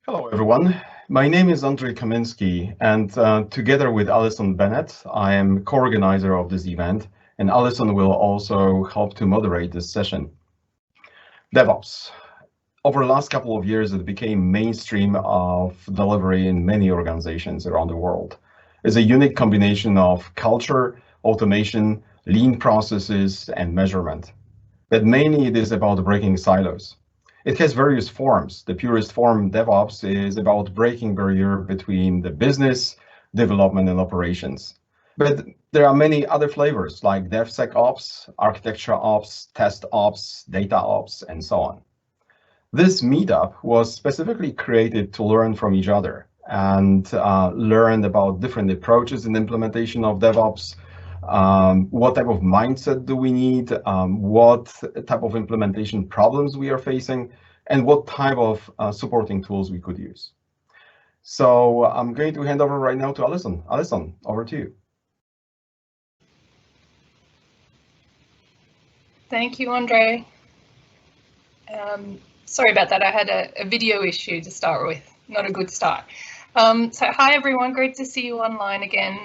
Hello, everyone. My name is Andrzej Kamiński, and together with Alison Bennett, I am co-organizer of this event, and Alison will also help to moderate this session. DevOps. Over the last couple of years, it became mainstream of delivery in many organizations around the world. It's a unique combination of culture, automation, lean processes, and measurement. But mainly it is about breaking silos. It has various forms. The purest form, DevOps, is about breaking barrier between the business, development, and operations. But there are many other flavors like DevSecOps, Architecture Ops, Test Ops, Data Ops, and so on. This meetup was specifically created to learn from each other and learn about different approaches in implementation of DevOps. What type of mindset do we need? What type of implementation problems we are facing? And what type of supporting tools we could use. So I'm going to hand over right now to Alison. Alison, over to you. Thank you, Andre. Sorry about that. I had a video issue to start with. Not a good start. So hi, everyone. Great to see you online again.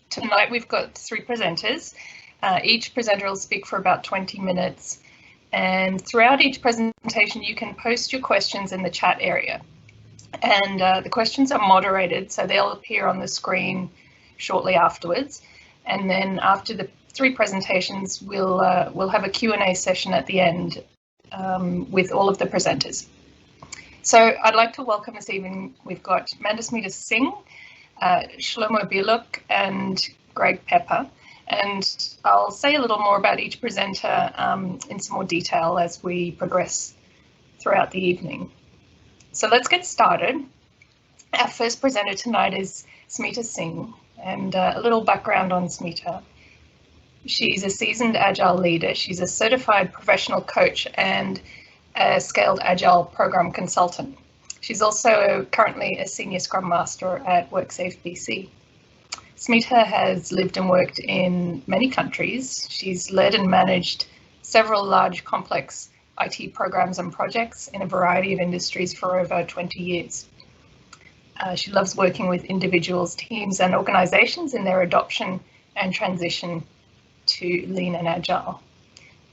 Tonight we've got 3 presenters. Each presenter will speak for about 20 minutes. And throughout each presentation, you can post your questions in the chat area. And the questions are moderated, so they'll appear on the screen shortly afterwards. And then after the 3 presentations, we'll have a Q&A session at the end with all of the presenters. So I'd like to welcome this evening, we've got Mandasmita Singh, Shlomo Biluk, and Greg Pepper. And I'll say a little more about each presenter in some more detail as we progress throughout the evening. So let's get started. Our first presenter tonight is Smita Singh, and a little background on Smita. She's a seasoned Agile leader. She's a certified professional coach and a scaled Agile Program Consultant. She's also currently a Senior Scrum Master at WorkSafeBC. Smita has lived and worked in many countries. She's led and managed several large, complex IT programs and projects in a variety of industries for over 20 years. She loves working with individuals, teams, and organizations in their adoption and transition to lean and agile.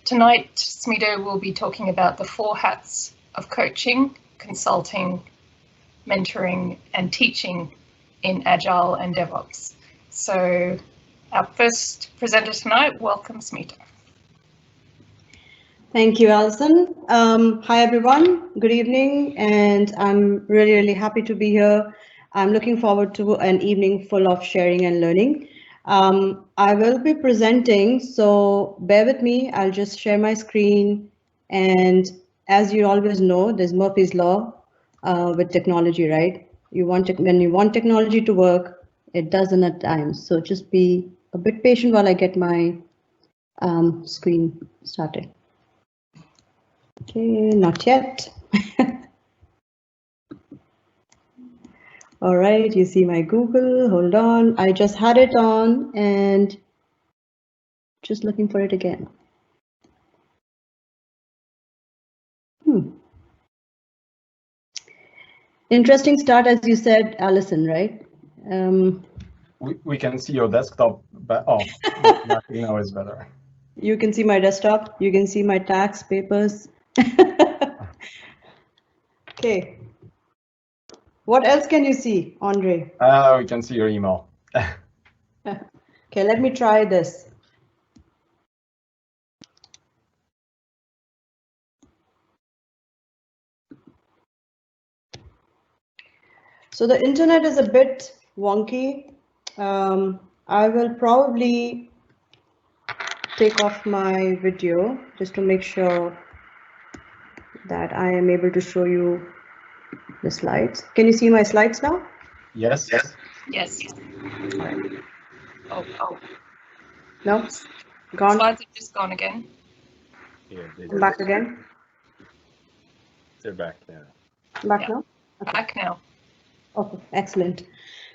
Tonight, Smita will be talking about the 4 hats of coaching, consulting, mentoring, and teaching in Agile and DevOps. So our first presenter tonight, welcome Smita. Thank you, Alison. Hi, everyone. Good evening, and I'm really happy to be here. I'm looking forward to an evening full of sharing and learning. I will be presenting, so bear with me. I'll just share my screen. And as you always know, there's Murphy's Law with technology, right? When you want technology to work, it doesn't at times. So just be a bit patient while I get my screen started. Okay, not yet. All right, you see my Google, hold on. I just had it on and just looking for it again. Interesting start, as you said, Alison, right? We can see your desktop, but now is better. You can see my desktop, you can see my tax papers. Okay. What else can you see, Andre? We can see your email. Okay, let me try this. So the internet is a bit wonky. I will probably take off my video just to make sure that I am able to show you the slides. Can you see my slides now? Yes. Yes. Right. Oh. No? Gone? Slides have just gone again. Yeah, I'm back again? They're back now. Back now? Okay. Back now. Okay, excellent.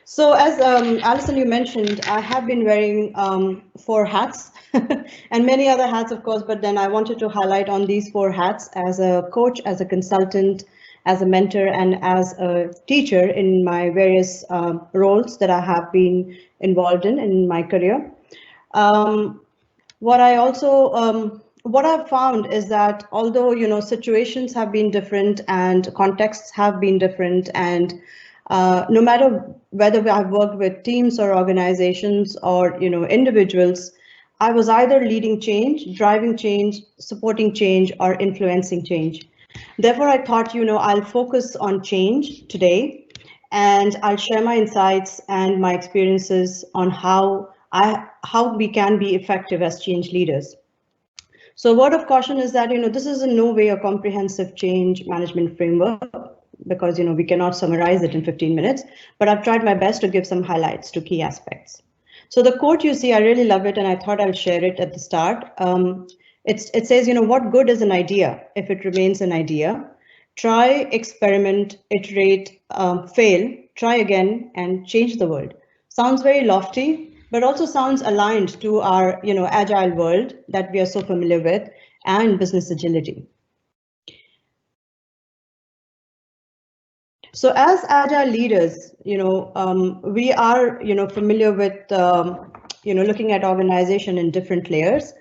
So as Alison, you mentioned, I have been wearing 4 hats and many other hats, of course, but then I wanted to highlight on these 4 hats as a coach, as a consultant, as a mentor and as a teacher in my various roles that I have been involved in my career. What I've found is that although situations have been different and contexts have been different, and no matter whether I've worked with teams or organizations or individuals, I was either leading change, driving change, supporting change, or influencing change. Therefore, I thought I'll focus on change today, and I'll share my insights and my experiences on how we can be effective as change leaders. So a word of caution is that this is in no way a comprehensive change management framework, because we cannot summarize it in 15 minutes, but I've tried my best to give some highlights to key aspects. So the quote you see, I really love it, and I thought I'll share it at the start. It says, what good is an idea if it remains an idea? Try, experiment, iterate, fail, try again, and change the world. Sounds very lofty, but also sounds aligned to our agile world that we are so familiar with, and business agility. So as agile leaders, we are familiar with looking at organization in different layers.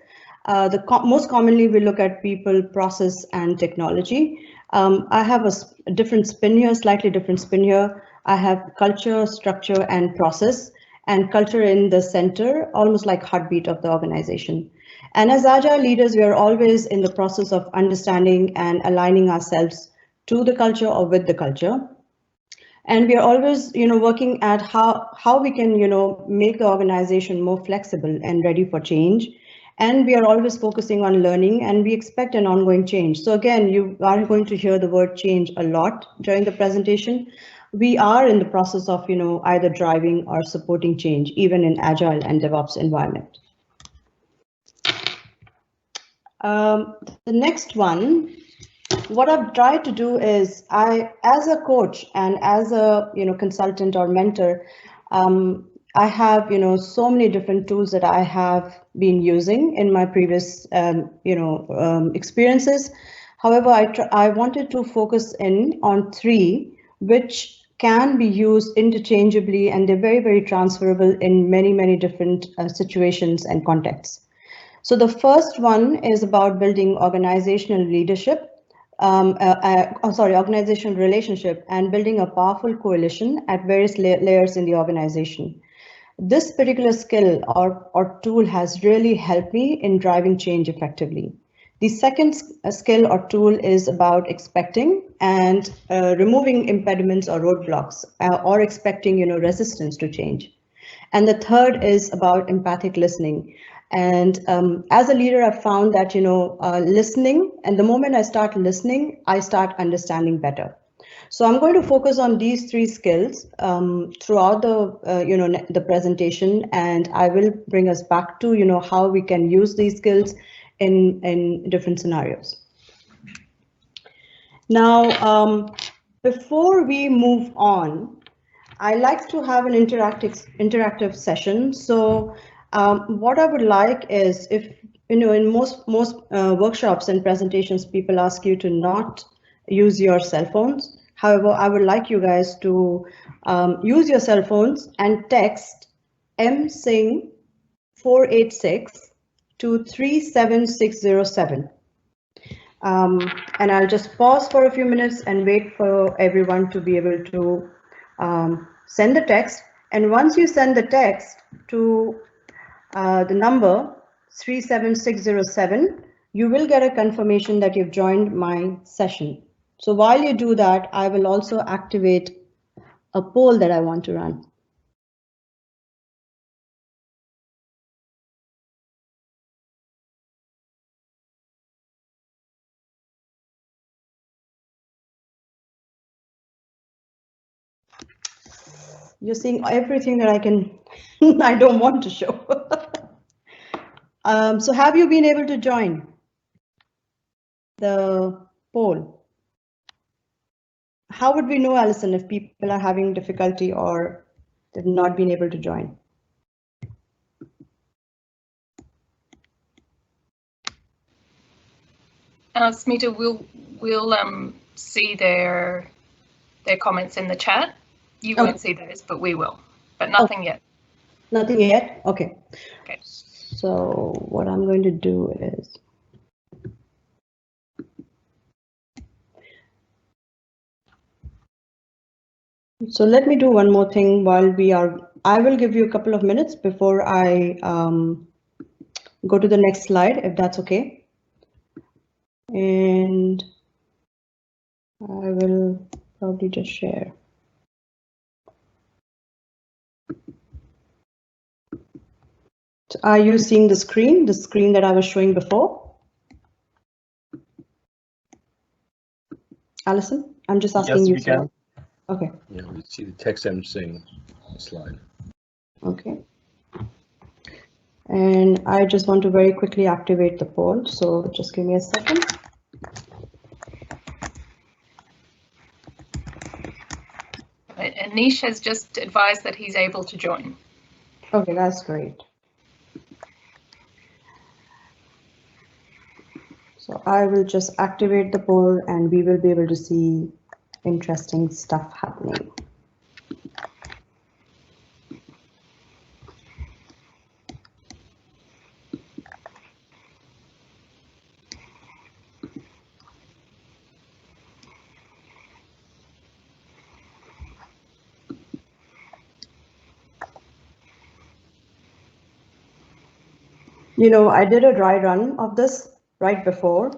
Most commonly we look at people, process, and technology. I have a different spin here, slightly different spin here. I have culture, structure, and process, and culture in the center, almost like heartbeat of the organization. And as agile leaders, we are always in the process of understanding and aligning ourselves to the culture or with the culture. And we are always, working at how we can, make the organization more flexible and ready for change. And we are always focusing on learning, and we expect an ongoing change. So again, you are going to hear the word change a lot during the presentation. We are in the process of, either driving or supporting change, even in agile and DevOps environment. The next one. What I've tried to do is, as a coach and as a consultant or mentor, I have so many different tools that I have been using in my previous experiences. However, I wanted to focus in on 3 which can be used interchangeably, and they're very, very transferable in many different situations and contexts. So the first one is about building organizational leadership. Organizational relationship, and building a powerful coalition at various layers in the organization. This particular skill or tool has really helped me in driving change effectively. The second skill or tool is about expecting and removing impediments or roadblocks, or expecting resistance to change. And the third is about empathic listening. And as a leader, I've found that listening, and the moment I start listening, I start understanding better. So I'm going to focus on these 3 skills throughout the presentation, and I will bring us back to how we can use these skills in different scenarios. Now, before we move on, I like to have an interactive session. So what I would like is, if in most workshops and presentations, people ask you to not use your cell phones. However, I would like you guys to use your cell phones and text MSing 486 to 37607. And I'll just pause for a few minutes and wait for everyone to be able to send the text. And once you send the text to the number 37607, you will get a confirmation that you've joined my session. So while you do that, I will also activate a poll that I want to run. You're seeing everything that I don't want to show. So have you been able to join the poll? How would we know, Alison, if people are having difficulty or they've not been able to join? Smita, we'll see their comments in the chat. You won't see those, but we will. But nothing yet. Nothing yet? Okay. Okay. So what I'm going to do is so let me do one more thing while I will give you a couple of minutes before I go to the next slide, if that's okay. And I will probably just share. Are you seeing the screen that I was showing before? Alison, I'm just asking you. Yes, we can. Okay. Yeah, we see the text I'm seeing slide. Okay. And I just want to very quickly activate the poll. So just give me a second. Anish has just advised that he's able to join. Okay, that's great. So I will just activate the poll and we will be able to see interesting stuff happening. You know, I did a dry run of this right before,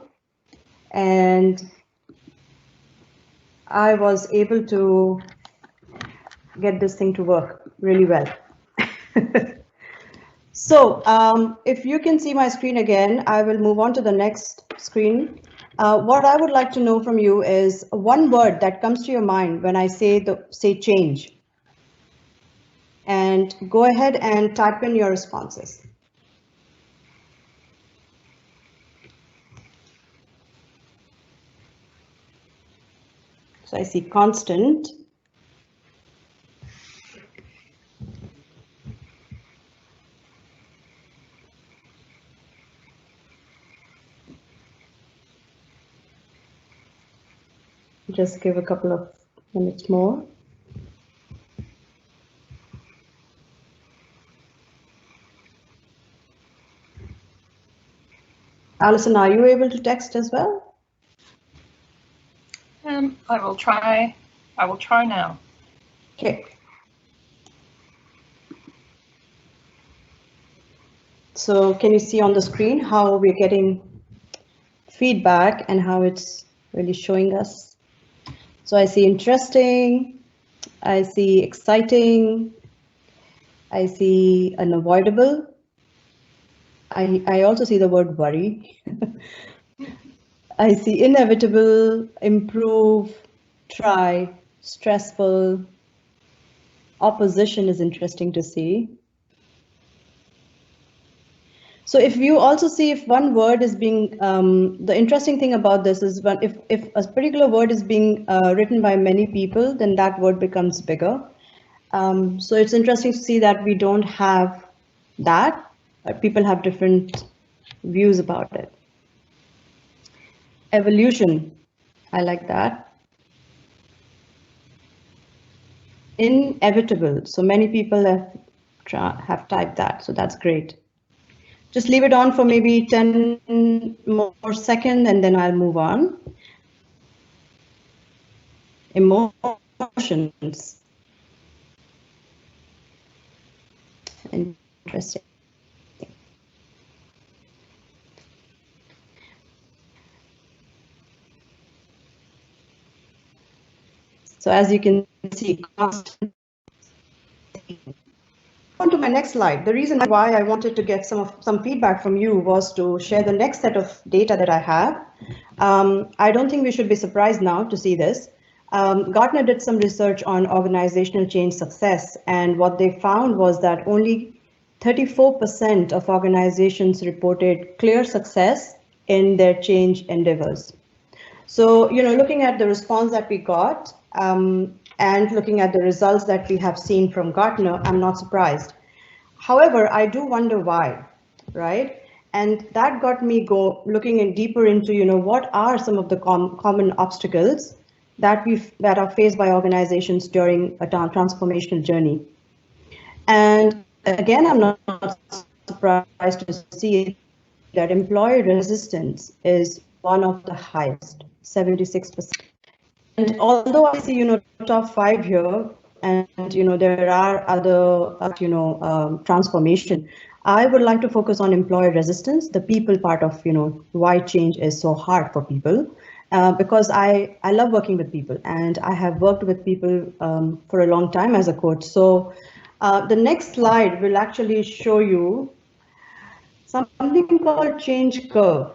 and I was able to get this thing to work really well. So if you can see my screen again, I will move on to the next screen. What I would like to know from you is one word that comes to your mind when I say change. And go ahead and type in your responses. So I see constant. Just give a couple of minutes more. Alison, are you able to text as well? I will try now. Okay. So can you see on the screen how we're getting feedback and how it's really showing us? So I see interesting, I see exciting, I see unavoidable. I also see the word worry. I see inevitable, improve, try, stressful. Opposition is interesting to see. So if you also see if one word is being, the interesting thing about this is if a particular word is being written by many people, then that word becomes bigger. So it's interesting to see that we don't have that. People have different views about it. Evolution, I like that. Inevitable, so many people have typed that, so that's great. Just leave it on for maybe 10 more seconds and then I'll move on. Emotions. Interesting. So as you can see, on to my next slide. The reason why I wanted to get some feedback from you was to share the next set of data that I have. I don't think we should be surprised now to see this. Gartner did some research on organizational change success, and what they found was that only 34% of organizations reported clear success in their change endeavors. So, you know, looking at the response that we got, and looking at the results that we have seen from Gartner, I'm not surprised. However, I do wonder why, right? And that got me looking in deeper into, what are some of the common obstacles that are faced by organizations during a transformational journey. And again, I'm not surprised to see that employee resistance is one of the highest, 76%. And although I see, top 5 here, and there are other, transformation, I would like to focus on employee resistance, the people part of, why change is so hard for people. Because I love working with people, and I have worked with people for a long time as a coach. So the next slide will actually show you something called change curve.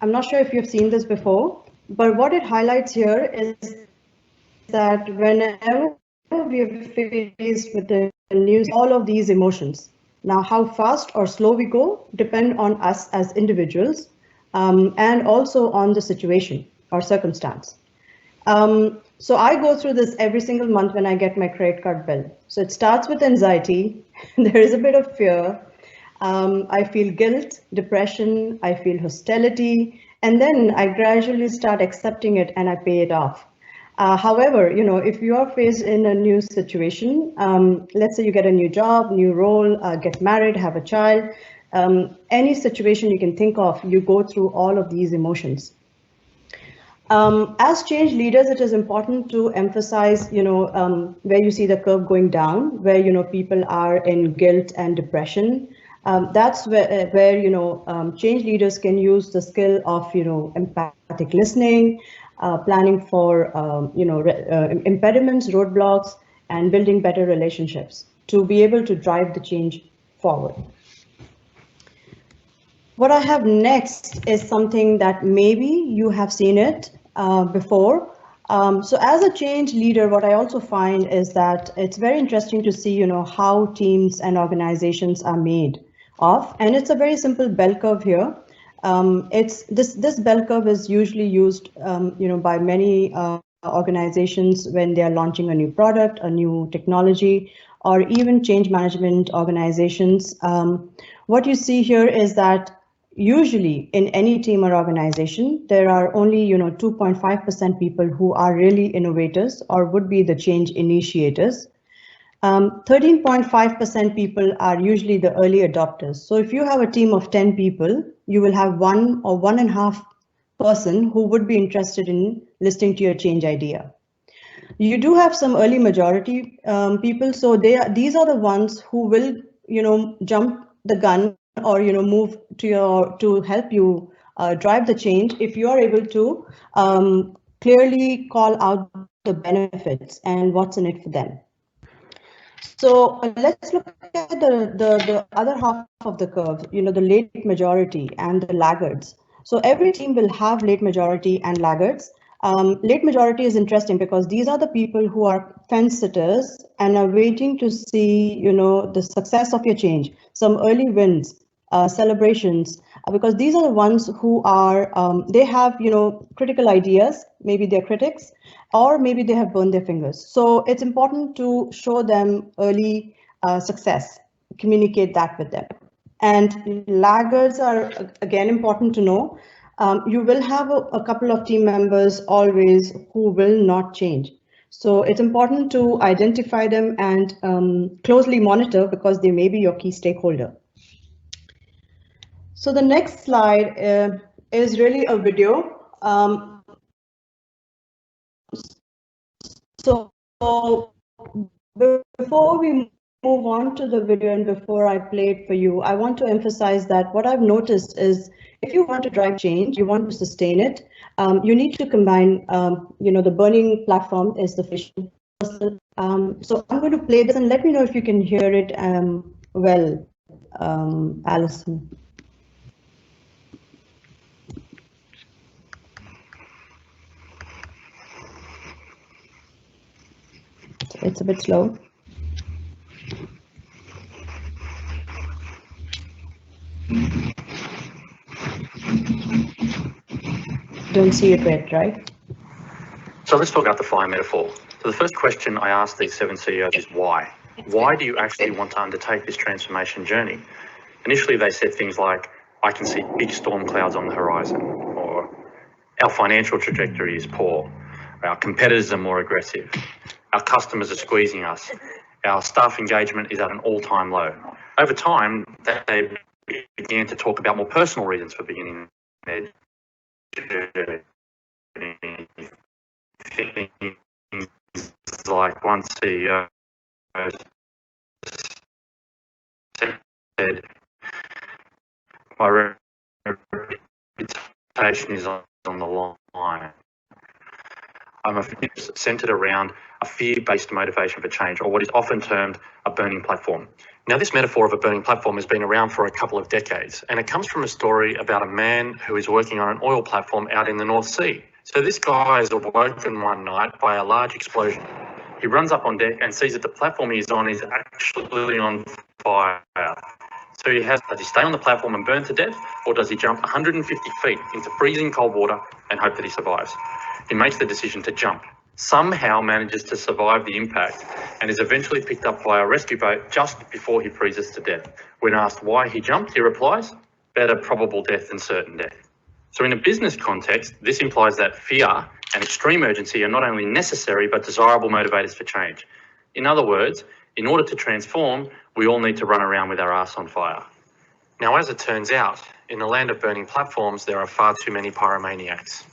I'm not sure if you've seen this before, but what it highlights here is that whenever we are faced with the news, all of these emotions. Now, how fast or slow we go depend on us as individuals, and also on the situation or circumstance. So I go through this every single month when I get my credit card bill. So it starts with anxiety. There is a bit of fear. I feel guilt, depression, I feel hostility, and then I gradually start accepting it and I pay it off. However, if you are faced in a new situation, let's say you get a new job, new role, get married, have a child, any situation you can think of, you go through all of these emotions. As change leaders, it is important to emphasize, where you see the curve going down, where, people are in guilt and depression. That's where change leaders can use the skill of, empathic listening, planning for, impediments, roadblocks, and building better relationships to be able to drive the change forward. What I have next is something that maybe you have seen it before. So as a change leader, what I also find is that it's very interesting to see, how teams and organizations are made of, and it's a very simple bell curve here. It's this bell curve is usually used, by many organizations when they are launching a new product, a new technology, or even change management organizations. What you see here is that usually in any team or organization, there are only 2.5% people who are really innovators or would be the change initiators. 13.5% people are usually the early adopters. So if you have a team of 10 people, you will have 1 or 1.5 person who would be interested in listening to your change idea. You do have some early majority people, so these are the ones who will jump the gun or move to help you drive the change if you are able to clearly call out the benefits and what's in it for them. So let's look at the other half of the curve, the late majority and the laggards. So every team will have late majority and laggards. Late majority is interesting because these are the people who are fence sitters and are waiting to see, the success of your change, some early wins, celebrations, because these are the ones who are, they have, critical ideas, maybe they're critics, or maybe they have burned their fingers. So it's important to show them early success, communicate that with them. And laggards are, again, important to know. You will have a couple of team members always who will not change. So it's important to identify them and closely monitor because they may be your key stakeholder. So the next slide is really a video. So before we move on to the video and before I play it for you, I want to emphasize that what I've noticed is if you want to drive change, you want to sustain it, you need to combine, the burning platform is the vision. So I'm going to play this and let me know if you can hear it well, Alison. It's a bit slow. Don't see it yet, right? So let's talk about the fire metaphor. So the first question I asked these 7 CEOs is why? Why do you actually want to undertake this transformation journey? Initially, they said things like, I can see big storm clouds on the horizon, or our financial trajectory is poor, our competitors are more aggressive, our customers are squeezing us, our staff engagement is at an all-time low. Over time, they began to talk about more personal reasons for beginning their journey. Things like one CEO said, my reputation is on the line. I'm centered around a fear-based motivation for change, or what is often termed a burning platform. Now, this metaphor of a burning platform has been around for a couple of decades, and it comes from a story about a man who is working on an oil platform out in the North Sea. So this guy is awoken one night by a large explosion. He runs up on deck and sees that the platform he's on is actually on fire. So does he stay on the platform and burn to death, or does he jump 150 feet into freezing cold water and hope that he survives? He makes the decision to jump, somehow manages to survive the impact, and is eventually picked up by a rescue boat just before he freezes to death. When asked why he jumped, he replies, better probable death than certain death. So in a business context, this implies that fear and extreme urgency are not only necessary, but desirable motivators for change. In other words, in order to transform, we all need to run around with our arse on fire. Now, as it turns out, in the land of burning platforms, there are far too many pyromaniacs.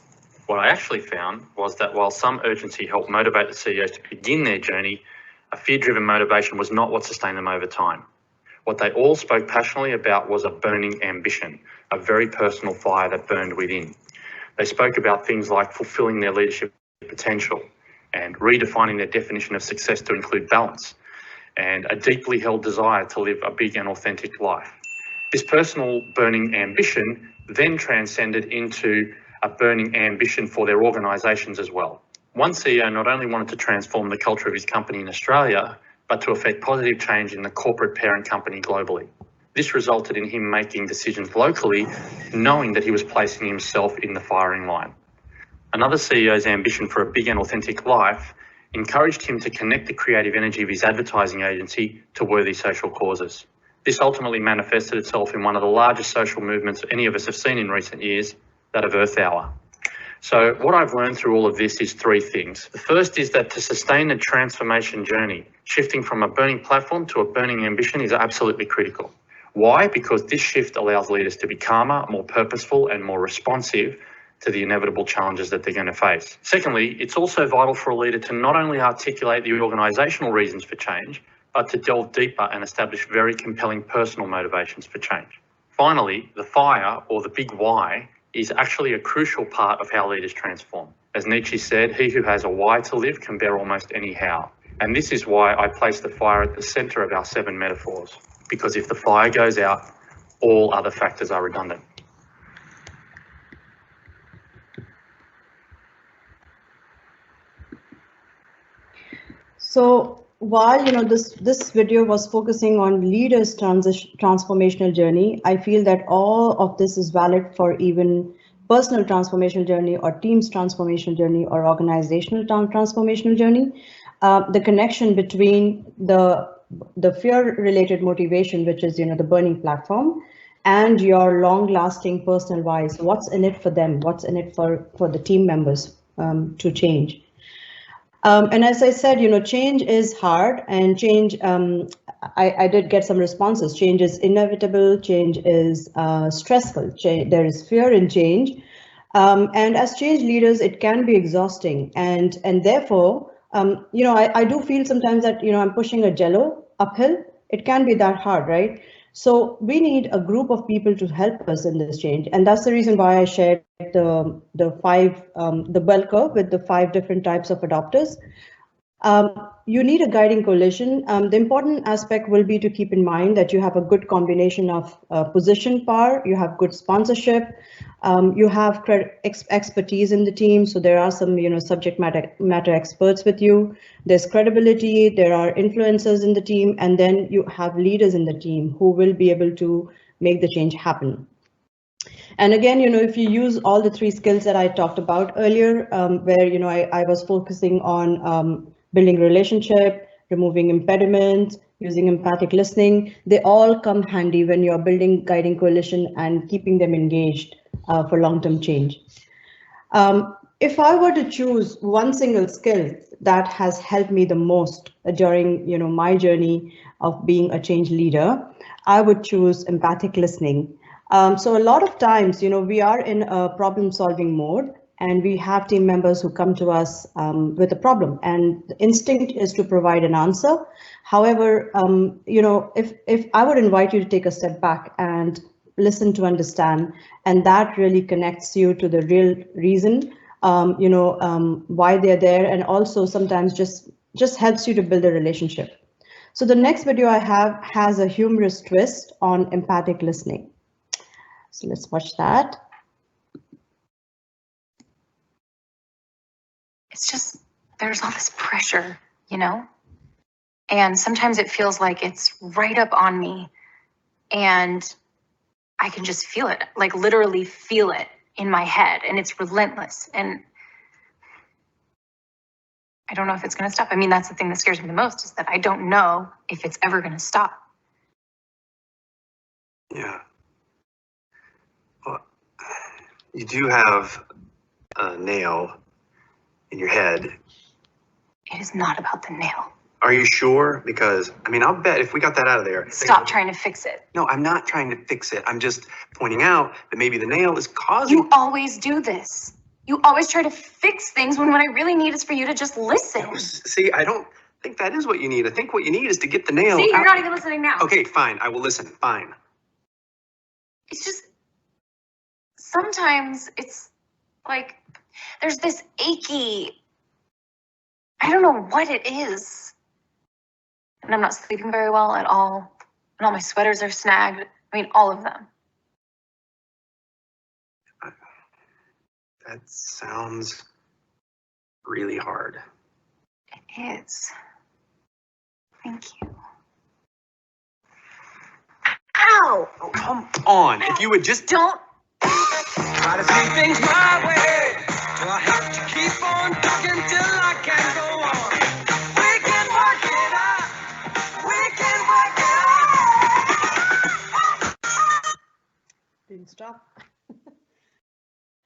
What I actually found was that while some urgency helped motivate the CEOs to begin their journey, a fear-driven motivation was not what sustained them over time. What they all spoke passionately about was a burning ambition, a very personal fire that burned within. They spoke about things like fulfilling their leadership potential and redefining their definition of success to include balance, and a deeply held desire to live a big and authentic life. This personal burning ambition then transcended into a burning ambition for their organisations as well. One CEO not only wanted to transform the culture of his company in Australia, but to effect positive change in the corporate parent company globally. This resulted in him making decisions locally, knowing that he was placing himself in the firing line. Another CEO's ambition for a big and authentic life encouraged him to connect the creative energy of his advertising agency to worthy social causes. This ultimately manifested itself in one of the largest social movements any of us have seen in recent years, that of Earth Hour. So what I've learned through all of this is three things. The first is that to sustain a transformation journey, shifting from a burning platform to a burning ambition is absolutely critical. Why? Because this shift allows leaders to be calmer, more purposeful, and more responsive to the inevitable challenges that they're going to face. Secondly, it's also vital for a leader to not only articulate the organisational reasons for change, but to delve deeper and establish very compelling personal motivations for change. Finally, the fire, or the big why, is actually a crucial part of how leaders transform. As Nietzsche said, he who has a why to live can bear almost any how. And this is why I place the fire at the centre of our 7 metaphors, because if the fire goes out, all other factors are redundant. So while this video was focusing on leaders' transformational journey, I feel that all of this is valid for even personal transformational journey or team's transformational journey or organizational transformational journey. The connection between the fear-related motivation, which is the burning platform, and your long-lasting personal whys. What's in it for them? What's in it for the team members to change? And as I said, change is hard, and change, I did get some responses. Change is inevitable, change is stressful, there is fear in change. And as change leaders, it can be exhausting. And therefore, I do feel sometimes that, I'm pushing a jello uphill. It can be that hard, right? So we need a group of people to help us in this change. And that's the reason why I shared the bell curve with the 5 different types of adopters. You need a guiding coalition. The important aspect will be to keep in mind that you have a good combination of position power, you have good sponsorship, you have expertise in the team. So there are some, subject matter experts with you. There's credibility, there are influencers in the team, and then you have leaders in the team who will be able to make the change happen. And again, if you use all the 3 skills that I talked about earlier, where, I was focusing on building relationship, removing impediments, using empathic listening, they all come handy when you're building guiding coalition and keeping them engaged for long-term change. If I were to choose one single skill that has helped me the most during my journey of being a change leader, I would choose empathic listening. So a lot of times, we are in a problem-solving mode, and we have team members who come to us with a problem, and the instinct is to provide an answer. However, if I would invite you to take a step back and listen to understand, and that really connects you to the real reason, why they're there, and also sometimes just helps you to build a relationship. So the next video I have has a humorous twist on empathic listening. So let's watch that. It's just, there's all this pressure, and sometimes it feels like it's right up on me, and I can just feel it, like literally feel it in my head, and it's relentless, and I don't know if it's going to stop. I mean, that's the thing that scares me the most, is that I don't know if it's ever going to stop. Yeah. Well, you do have a nail in your head. It is not about the nail. Are you sure? Because, I mean, I'll bet if we got that out of there. Stop trying to fix it. No, I'm not trying to fix it. I'm just pointing out that maybe the nail is causing. You always do this. You always try to fix things when what I really need is for you to just listen. No, see, I don't think that is what you need. I think what you need is to get the nail See, out. you're not even listening now. Okay, fine. I will listen. Fine. It's just, sometimes it's like, there's this achy, I don't know what it is. And I'm not sleeping very well at all. And all my sweaters are snagged. I mean, all of them. That sounds really hard. It is. Thank you. Ow! Oh, come on. If you would just Don't. Try to see things my way. Do I have to keep on talking till I can go on? We can work it out. We can work it out. Didn't stop.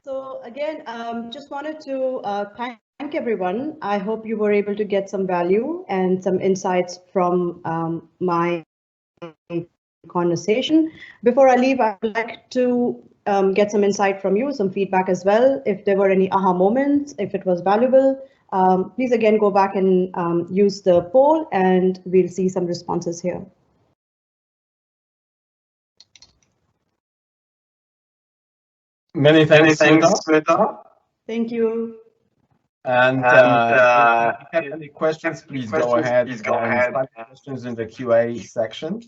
So again, just wanted to thank everyone. I hope you were able to get some value and some insights from my conversation. Before I leave, I'd like to get some insight from you, some feedback as well. If there were any aha moments, if it was valuable, please again go back and use the poll, and we'll see some responses here. Many thanks, Smita. Thank you. And if you have any questions, please go ahead and type questions in the QA section.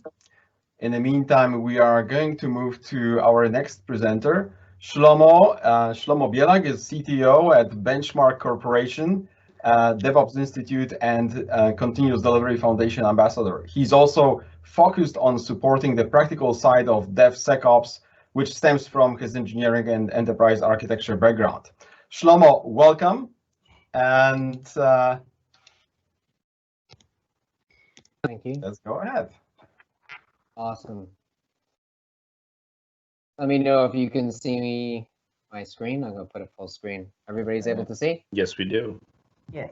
In the meantime, we are going to move to our next presenter, Shlomo. Shlomo Bielag is CTO at Benchmark Corporation, DevOps Institute, and Continuous Delivery Foundation Ambassador. He's also focused on supporting the practical side of DevSecOps, which stems from his engineering and enterprise architecture background. Shlomo, welcome. And thank you. Let's go ahead. Awesome. Let me know if you can see my screen. I'm going to put it full screen. Everybody's able to see? Yes, we do. Yeah.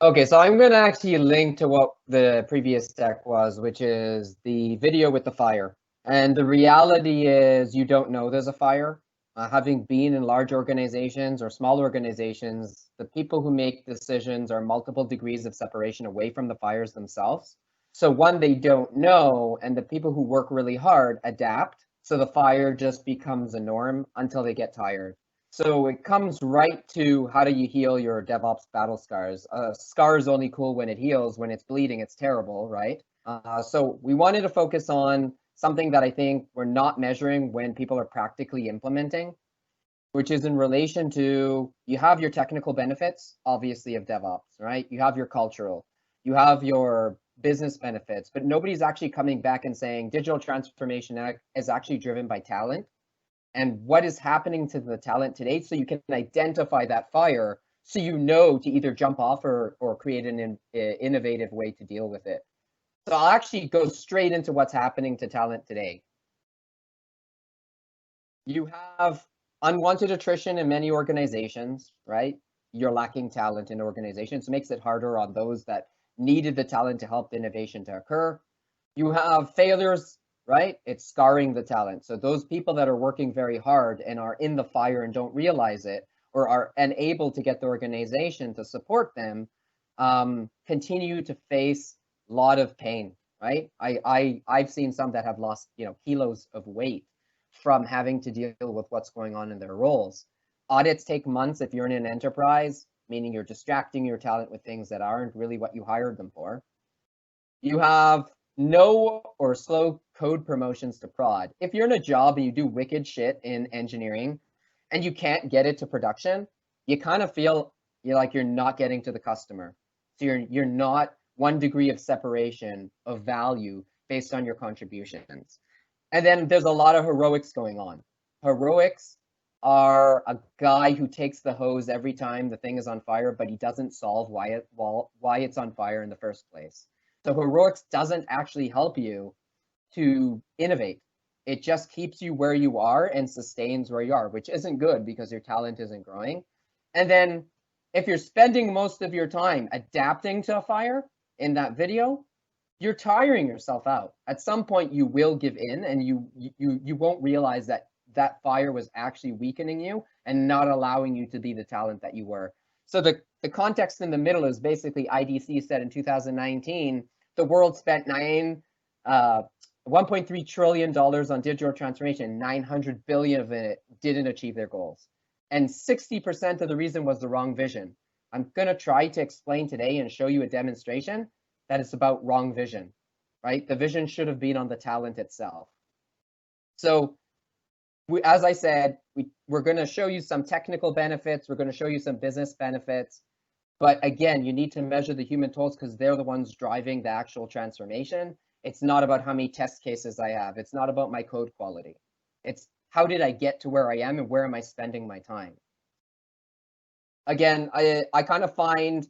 Okay, so I'm going to actually link to what the previous deck was, which is the video with the fire. And the reality is you don't know there's a fire. Having been in large organizations or small organizations, the people who make decisions are multiple degrees of separation away from the fires themselves. So one, they don't know, and the people who work really hard adapt. So the fire just becomes a norm until they get tired. So it comes right to how do you heal your DevOps battle scars? Scar is only cool when it heals. When it's bleeding, it's terrible, right? So we wanted to focus on something that I think we're not measuring when people are practically implementing, which is in relation to, you have your technical benefits, obviously, of DevOps, right? You have your cultural, you have your business benefits, but nobody's actually coming back and saying digital transformation is actually driven by talent, and what is happening to the talent today, so you can identify that fire, so you know to either jump off or create an innovative way to deal with it. So I'll actually go straight into what's happening to talent today. You have unwanted attrition in many organizations, right? You're lacking talent in organizations. It makes it harder on those that needed the talent to help the innovation to occur. You have failures, right? It's scarring the talent. So those people that are working very hard and are in the fire and don't realize it, or are unable to get the organization to support them, continue to face a lot of pain, right? I've seen some that have lost, kilos of weight from having to deal with what's going on in their roles. Audits take months if you're in an enterprise, meaning you're distracting your talent with things that aren't really what you hired them for. You have no or slow code promotions to prod. If you're in a job and you do wicked shit in engineering and you can't get it to production, you kind of feel like you're not getting to the customer. So you're not 1 degree of separation of value based on your contributions. And then there's a lot of heroics going on. Heroics are a guy who takes the hose every time the thing is on fire, but he doesn't solve why it's on fire in the first place. So heroics doesn't actually help you to innovate. It just keeps you where you are and sustains where you are, which isn't good because your talent isn't growing. And then if you're spending most of your time adapting to a fire in that video, you're tiring yourself out. At some point you will give in and you won't realize that that fire was actually weakening you and not allowing you to be the talent that you were. So the context in the middle is basically IDC said in 2019, the world spent $1.3 trillion on digital transformation, 900 billion of it didn't achieve their goals. And 60% of the reason was the wrong vision. I'm gonna try to explain today and show you a demonstration that it's about wrong vision, right? The vision should have been on the talent itself. So as I said, we're going to show you some technical benefits. We're going to show you some business benefits. But again, you need to measure the human tolls because they're the ones driving the actual transformation. It's not about how many test cases I have. It's not about my code quality. It's how did I get to where I am and where am I spending my time? Again, I kind of find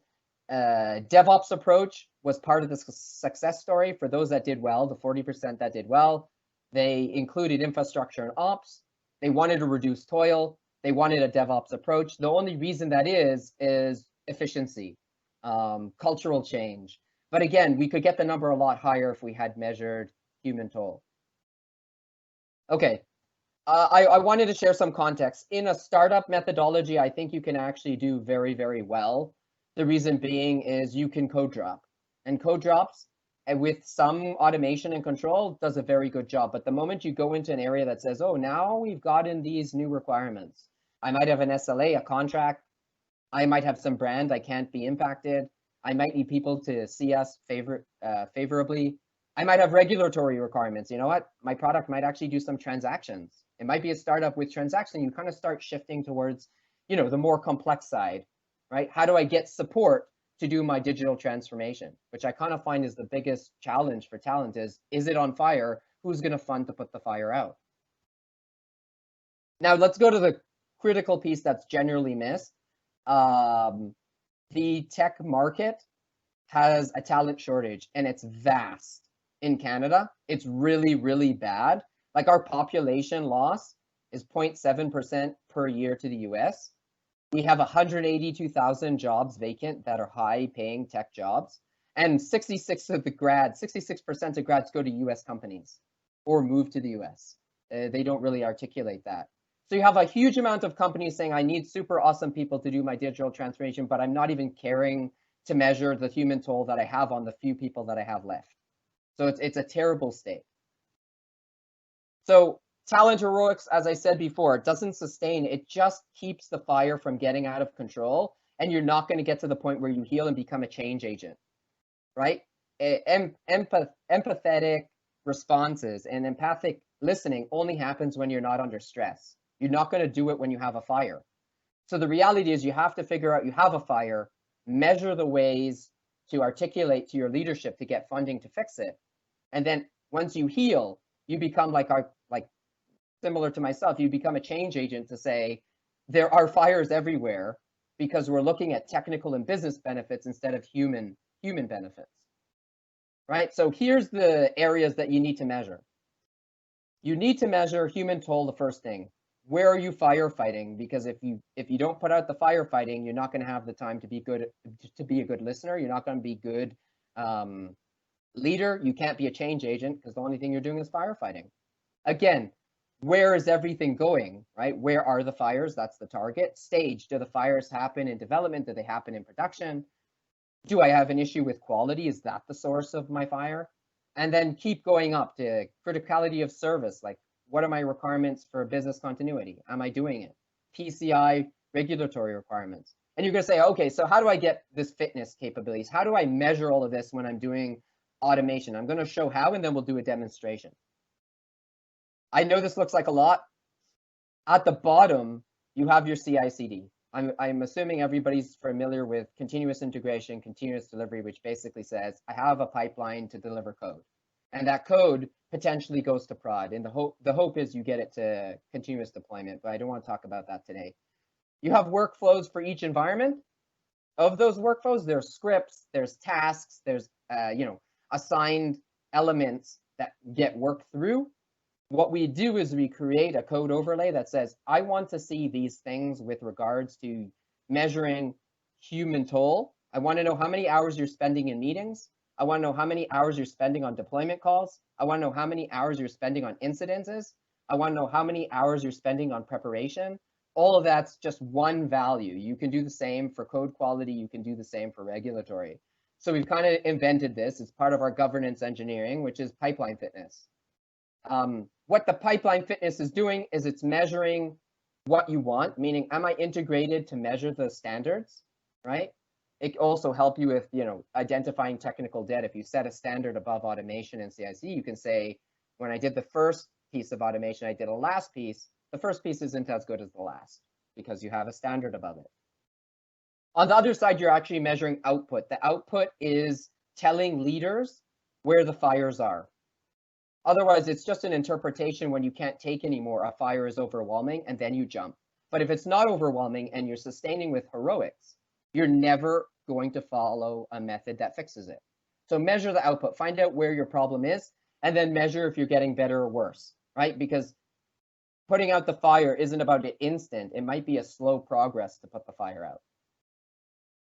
DevOps approach was part of the success story for those that did well, the 40% that did well. They included infrastructure and ops. They wanted to reduce toil. They wanted a DevOps approach. The only reason that is efficiency, cultural change. But again, we could get the number a lot higher if we had measured human toll. Okay, I wanted to share some context. In a startup methodology, I think you can actually do very, very well. The reason being is you can code drop. And code drops, and with some automation and control, does a very good job. But the moment you go into an area that says, oh, now we've gotten these new requirements. I might have an SLA, a contract. I might have some brand I can't be impacted. I might need people to see us favorably. I might have regulatory requirements. You know what? My product might actually do some transactions. It might be a startup with transactions. You kind of start shifting towards, the more complex side, right? How do I get support to do my digital transformation, which I kind of find is the biggest challenge for talent is it on fire? Who's going to fund to put the fire out? Now let's go to the critical piece that's generally missed. The tech market has a talent shortage and it's vast in Canada. It's really, really bad. Like our population loss is 0.7% per year to the US. We have 182,000 jobs vacant that are high-paying tech jobs, and 66% of grads go to US companies or move to the US. They don't really articulate that. So you have a huge amount of companies saying, I need super awesome people to do my digital transformation, but I'm not even caring to measure the human toll that I have on the few people that I have left. So it's a terrible state. So talent heroics, as I said before, it doesn't sustain, it just keeps the fire from getting out of control, and you're not going to get to the point where you heal and become a change agent, right? Empathetic responses and empathic listening only happens when you're not under stress. You're not going to do it when you have a fire. So the reality is you have to figure out you have a fire, measure the ways to articulate to your leadership to get funding to fix it. And then once you heal, you become similar to myself, you become a change agent to say, there are fires everywhere because we're looking at technical and business benefits instead of human benefits, right? So here's the areas that you need to measure. You need to measure human toll, the first thing. Where are you firefighting? Because if you don't put out the firefighting, you're not going to have the time to be a good listener. You're not going to be good leader. You can't be a change agent because the only thing you're doing is firefighting. Again, where is everything going, right? Where are the fires? That's the target. Stage, do the fires happen in development? Do they happen in production? Do I have an issue with quality? Is that the source of my fire? And then keep going up to criticality of service, like what are my requirements for business continuity? Am I doing it? PCI regulatory requirements. And you're going to say, okay, so how do I get this fitness capabilities? How do I measure all of this when I'm doing automation? I'm going to show how, and then we'll do a demonstration. I know this looks like a lot. At the bottom, you have your CI/CD. I'm assuming everybody's familiar with continuous integration, continuous delivery, which basically says I have a pipeline to deliver code, and that code potentially goes to prod. And the hope is you get it to continuous deployment, but I don't want to talk about that today. You have workflows for each environment. Of those workflows, there's scripts, there's tasks, there's assigned elements that get worked through. What we do is we create a code overlay that says, I want to see these things with regards to measuring human toll. I want to know how many hours you're spending in meetings. I want to know how many hours you're spending on deployment calls. I want to know how many hours you're spending on incidences. I want to know how many hours you're spending on preparation. All of that's just one value. You can do the same for code quality. You can do the same for regulatory. So we've kind of invented this. It's part of our governance engineering, which is pipeline fitness. What the pipeline fitness is doing is it's measuring what you want, meaning am I integrated to measure the standards, right? It also help you with, identifying technical debt. If you set a standard above automation and CI/CD, you can say, when I did the first piece of automation, I did a last piece. The first piece isn't as good as the last because you have a standard above it. On the other side, you're actually measuring output. The output is telling leaders where the fires are. Otherwise, it's just an interpretation when you can't take anymore. A fire is overwhelming, and then you jump. But if it's not overwhelming and you're sustaining with heroics, you're never going to follow a method that fixes it. So measure the output, find out where your problem is, and then measure if you're getting better or worse, right? Because putting out the fire isn't about an instant. It might be a slow progress to put the fire out.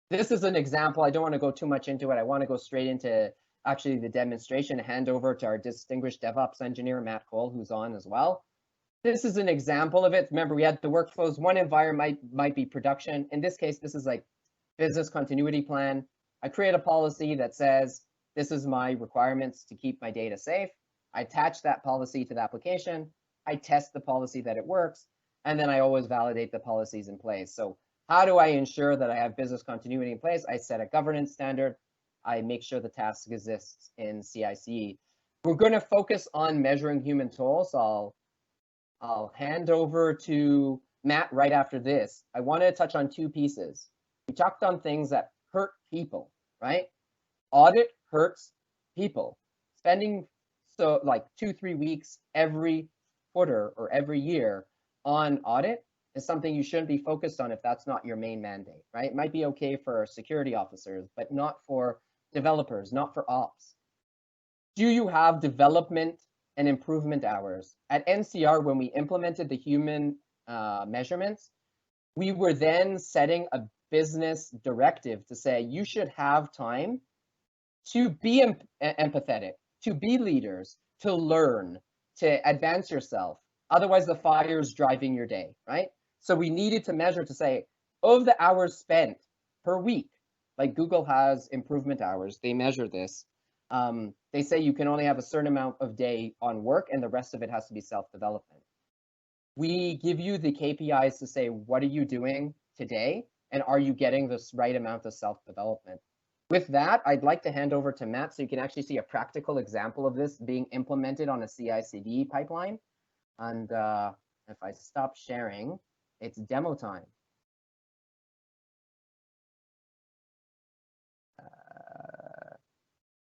This is an example. I don't want to go too much into it. I want to go straight into actually the demonstration, hand over to our distinguished DevOps engineer, Matt Cole, who's on as well. This is an example of it. Remember, we had the workflows. One environment might be production. In this case, this is like business continuity plan. I create a policy that says, this is my requirements to keep my data safe. I attach that policy to the application. I test the policy that it works. And then I always validate the policies in place. So how do I ensure that I have business continuity in place? I set a governance standard. I make sure the task exists in CI/CD. We're going to focus on measuring human toll, so I'll hand over to Matt right after this. I want to touch on two pieces. We talked on things that hurt people, right? Audit hurts people. Spending like 2-3 weeks every quarter or every year on audit is something you shouldn't be focused on if that's not your main mandate, right? It might be okay for security officers, but not for developers, not for ops. Do you have development and improvement hours? At NCR, when we implemented the human measurements, we were then setting a business directive to say you should have time to be empathetic, to be leaders, to learn, to advance yourself. Otherwise, the fire's driving your day, right? So we needed to measure to say, of the hours spent per week, like Google has improvement hours, they measure this. They say you can only have a certain amount of day on work and the rest of it has to be self-development. We give you the KPIs to say, what are you doing today? And are you getting this right amount of self-development? With that, I'd like to hand over to Matt so you can actually see a practical example of this being implemented on a CI/CD pipeline. And if I stop sharing, it's demo time.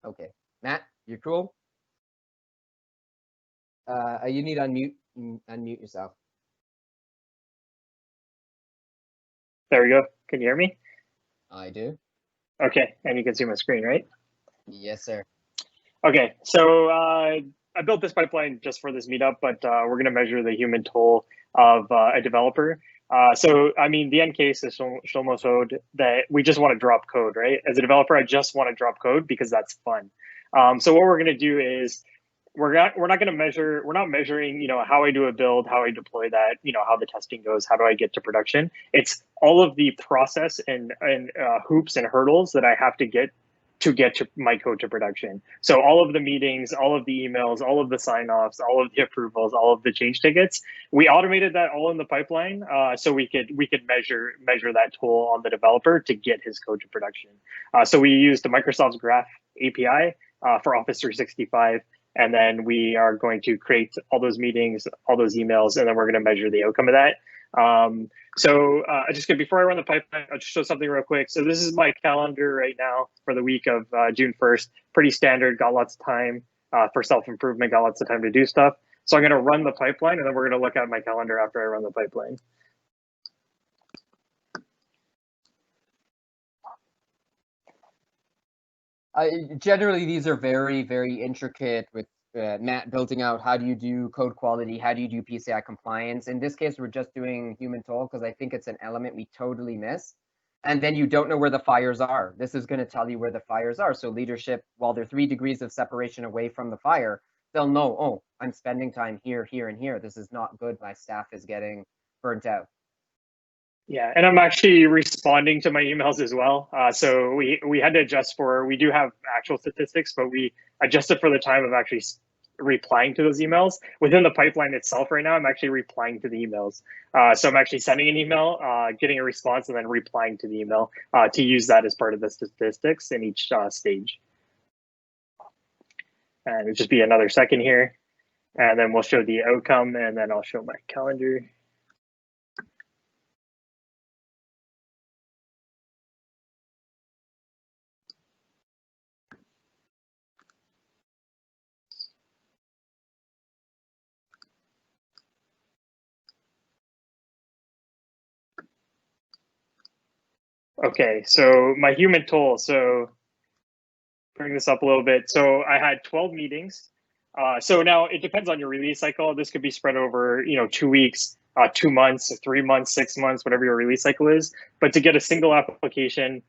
Okay, Matt, you're cool? You need to unmute yourself. There we go. Can you hear me? I do. Okay, and you can see my screen, right? Yes, sir. Okay, so I built this pipeline just for this meetup, but we're going to measure the human toll of a developer. So, I mean, the end case is Shlomo showed that we just want to drop code, right? As a developer, I just want to drop code because that's fun. So what we're going to do is we're not going to measure, we're not measuring, how I do a build, how I deploy that, how the testing goes, how do I get to production. It's all of the process and hoops and hurdles that I have to get to my code to production. So all of the meetings, all of the emails, all of the sign-offs, all of the approvals, all of the change tickets, we automated that all in the pipeline, so we could measure that toll on the developer to get his code to production. So we used the Microsoft's Graph API for Office 365, and then we are going to create all those meetings, all those emails, and then we're going to measure the outcome of that. Before I run the pipeline, I'll just show something real quick. So this is my calendar right now for the week of June 1st. Pretty standard, got lots of time for self-improvement, got lots of time to do stuff. So I'm going to run the pipeline, and then we're going to look at my calendar after I run the pipeline. Generally, these are very, very intricate with Matt building out how do you do code quality, how do you do PCI compliance. In this case, we're just doing human toll because I think it's an element we totally miss. And then you don't know where the fires are. This is going to tell you where the fires are. So leadership, while they're 3 degrees of separation away from the fire, they'll know, oh, I'm spending time here, here, and here. This is not good. My staff is getting burnt out. Yeah, and I'm actually responding to my emails as well. So we had to adjust we do have actual statistics, but we adjusted for the time of actually replying to those emails. Within the pipeline itself right now, I'm actually replying to the emails. So I'm actually sending an email, getting a response, and then replying to the email to use that as part of the statistics in each stage. And it'll just be another second here. And then we'll show the outcome, and then I'll show my calendar. Okay, so my human toll. So bring this up a little bit. So I had 12 meetings. So now it depends on your release cycle. This could be spread over, 2 weeks, 2 months, 3 months, 6 months, whatever your release cycle is. But to get a single application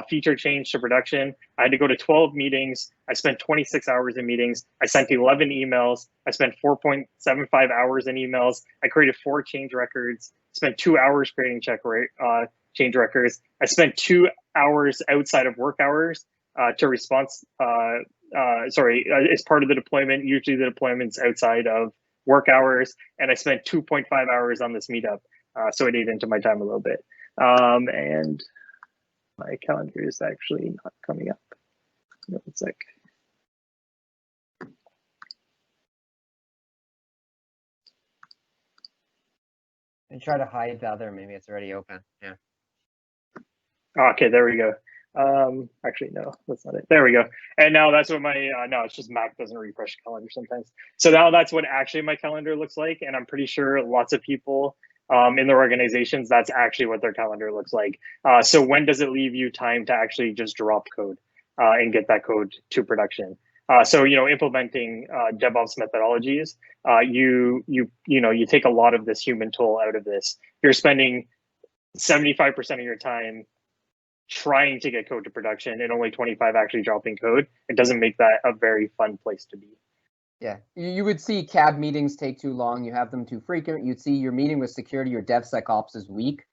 feature change to production, I had to go to 12 meetings. I spent 26 hours in meetings. I sent 11 emails. I spent 4.75 hours in emails. I created 4 change records. Spent 2 hours creating change records. I spent 2 hours outside of work hours to response. As part of the deployment. Usually the deployment's outside of work hours, and I spent 2.5 hours on this meetup. So it ate into my time a little bit. And my calendar is actually not coming up. One sec. And try to hide the other. Maybe it's already open. Yeah. Okay, there we go. Actually, no, that's not it. There we go. And now that's what my, no, it's just Mac doesn't refresh calendar sometimes. So now that's what actually my calendar looks like. And I'm pretty sure lots of people in their organizations, that's actually what their calendar looks like. So when does it leave you time to actually just drop code and get that code to production? So, implementing DevOps methodologies, you take a lot of this human toll out of this. You're spending 75% of your time trying to get code to production and only 25 actually dropping code. It doesn't make that a very fun place to be. Yeah, you would see CAB meetings take too long. You have them too frequent. You'd see your meeting with security or DevSecOps is weak.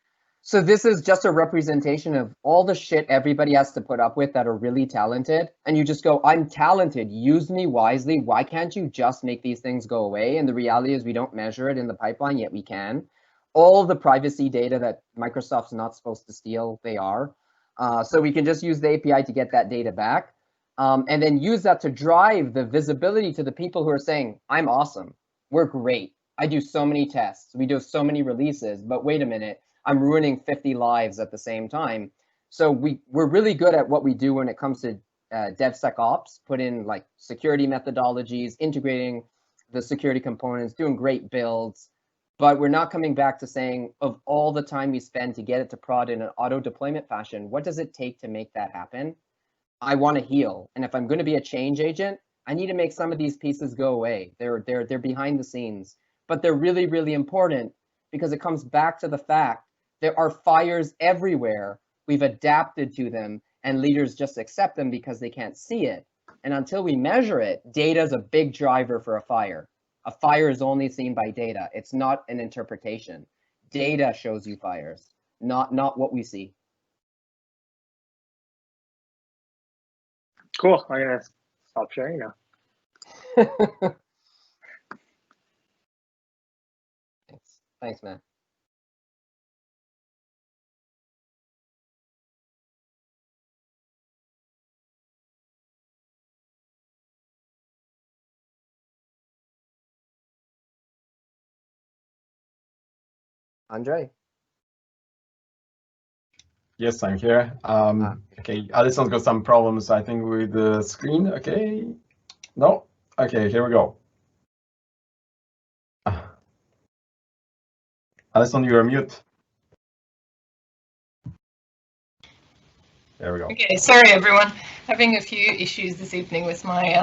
So this is just a representation of all the shit everybody has to put up with that are really talented. And you just go, I'm talented, use me wisely. Why can't you just make these things go away? And the reality is we don't measure it in the pipeline, yet we can. All the privacy data that Microsoft's not supposed to steal, they are. So we can just use the API to get that data back. And then use that to drive the visibility to the people who are saying, I'm awesome, we're great. I do so many tests, we do so many releases, but wait a minute, I'm ruining 50 lives at the same time. So we're really good at what we do when it comes to DevSecOps, put in like security methodologies, integrating the security components, doing great builds, but we're not coming back to saying of all the time we spend to get it to prod in an auto deployment fashion, what does it take to make that happen? I want to heal. And if I'm going to be a change agent, I need to make some of these pieces go away. They're behind the scenes, but they're really, really important because it comes back to the fact there are fires everywhere. We've adapted to them and leaders just accept them because they can't see it. And until we measure it, data is a big driver for a fire. A fire is only seen by data. It's not an interpretation. Data shows you fires, not what we see. Cool. I'm gonna stop sharing now. Thanks, man. Andre? Yes, I'm here. Okay, Alison's got some problems, I think, with the screen. Okay, no? Okay, here we go. Alison, you're mute. There we go. Okay, sorry everyone. Having a few issues this evening with my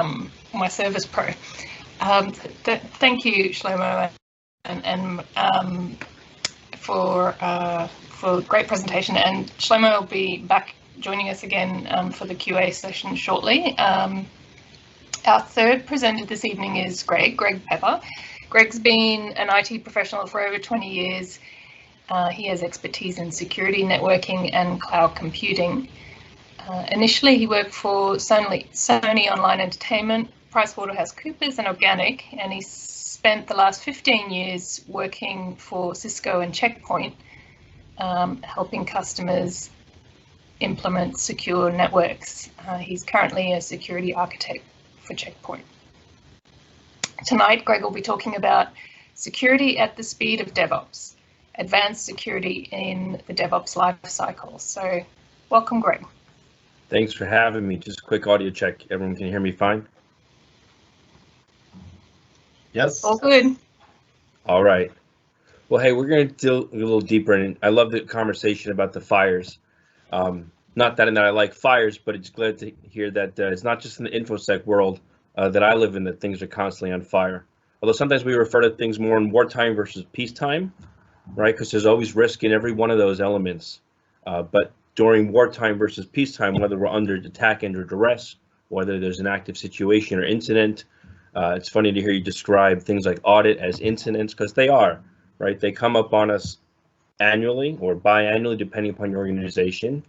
my Service Pro. Thank you, Shlomo, and for great presentation. And Shlomo will be back joining us again for the QA session shortly. Our third presenter this evening is Greg Pepper. Greg's been an IT professional for over 20 years. He has expertise in security, networking, and cloud computing. Initially, he worked for Sony Online Entertainment, PricewaterhouseCoopers, and Organic, and he spent the last 15 years working for Cisco and Checkpoint, helping customers implement secure networks. He's currently a security architect for Checkpoint. Tonight, Greg will be talking about security at the speed of DevOps, advanced security in the DevOps life cycle. So welcome, Greg. Thanks for having me. Just a quick audio check. Everyone can hear me fine? Yes. All good. All right. Well, hey, we're going to delve a little deeper in. I love the conversation about the fires. Not that I like fires, but it's glad to hear that it's not just in the InfoSec world that I live in that things are constantly on fire. Although sometimes we refer to things more in wartime versus peacetime, right? Because there's always risk in every one of those elements. But during wartime versus peacetime, whether we're under attack, under duress, whether there's an active situation or incident, it's funny to hear you describe things like audit as incidents, because they are, right? They come up on us annually or biannually, depending upon your organization.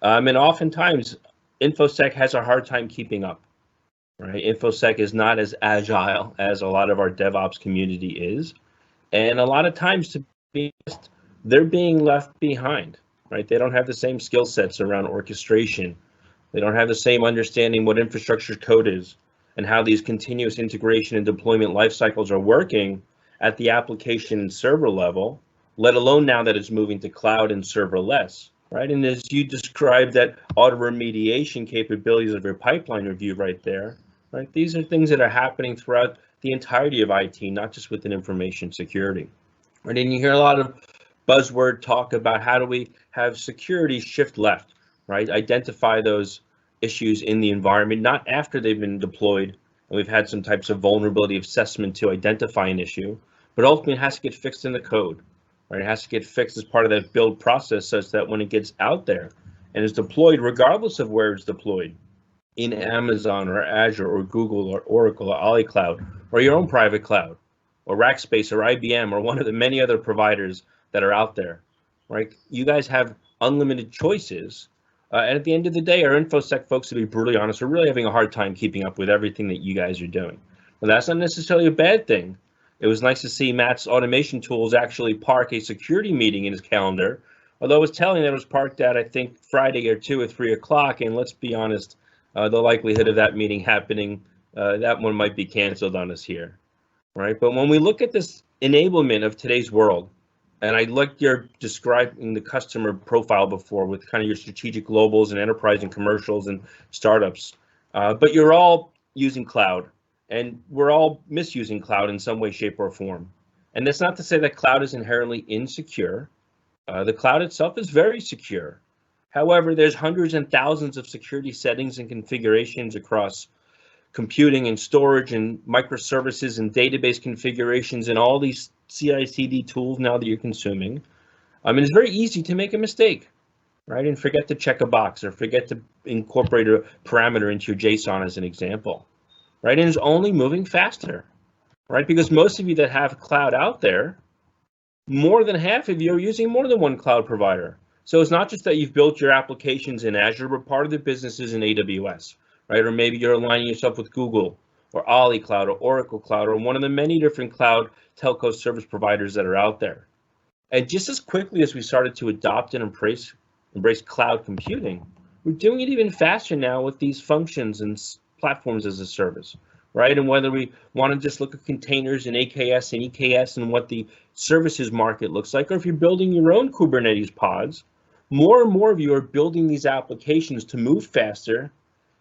And oftentimes, InfoSec has a hard time keeping up, right? InfoSec is not as agile as a lot of our DevOps community is. And a lot of times, to be honest, they're being left behind, right? They don't have the same skill sets around orchestration. They don't have the same understanding what infrastructure code is and how these continuous integration and deployment life cycles are working at the application and server level, let alone now that it's moving to cloud and serverless, right? And as you described that auto remediation capabilities of your pipeline review right there, right? These are things that are happening throughout the entirety of IT, not just within information security, right? And you hear a lot of buzzword talk about how do we have security shift left, right? Identify those issues in the environment, not after they've been deployed, and we've had some types of vulnerability assessment to identify an issue, but ultimately it has to get fixed in the code, right? It has to get fixed as part of that build process such that when it gets out there and is deployed, regardless of where it's deployed, in Amazon or Azure or Google or Oracle or AliCloud or your own private cloud or Rackspace or IBM or one of the many other providers that are out there, right? You guys have unlimited choices. And at the end of the day, our InfoSec folks, to be brutally honest, are really having a hard time keeping up with everything that you guys are doing. But that's not necessarily a bad thing. It was nice to see Matt's automation tools actually park a security meeting in his calendar, although it was telling that it was parked at, I think, Friday or 2 or 3 o'clock. And let's be honest, the likelihood of that meeting happening, that one might be canceled on us here, right? But when we look at this enablement of today's world, and I liked your describing the customer profile before with kind of your strategic globals and enterprise and commercials and startups, but you're all using cloud and we're all misusing cloud in some way, shape or form. And that's not to say that cloud is inherently insecure. The cloud itself is very secure. However, there's hundreds and thousands of security settings and configurations across computing and storage and microservices and database configurations and all these CI/CD tools now that you're consuming. It's very easy to make a mistake, right? And forget to check a box or forget to incorporate a parameter into your JSON as an example, right? And it's only moving faster, right? Because most of you that have cloud out there, more than half of you are using more than one cloud provider. So it's not just that you've built your applications in Azure, but part of the business is in AWS, right? Or maybe you're aligning yourself with Google or Ali Cloud or Oracle Cloud or one of the many different cloud telco service providers that are out there. And just as quickly as we started to adopt and embrace cloud computing, we're doing it even faster now with these functions and platforms as a service, right? And whether we want to just look at containers and AKS and EKS and what the services market looks like, or if you're building your own Kubernetes pods, more and more of you are building these applications to move faster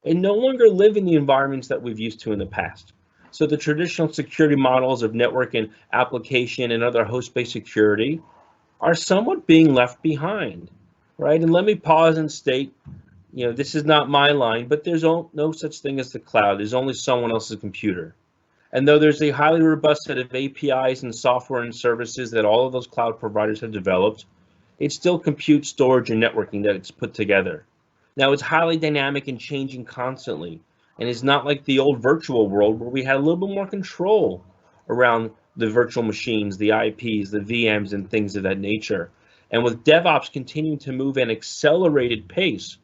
and no longer live in the environments that we've used to in the past. So the traditional security models of network and application and other host-based security are somewhat being left behind, right? And let me pause and state, this is not my line, but there's no such thing as the cloud. There's only someone else's computer. And though there's a highly robust set of APIs and software and services that all of those cloud providers have developed, it's still compute, storage, and networking that it's put together. Now, it's highly dynamic and changing constantly, and it's not like the old virtual world where we had a little bit more control around the virtual machines, the IPs, the VMs, and things of that nature. And with DevOps continuing to move at an accelerated pace,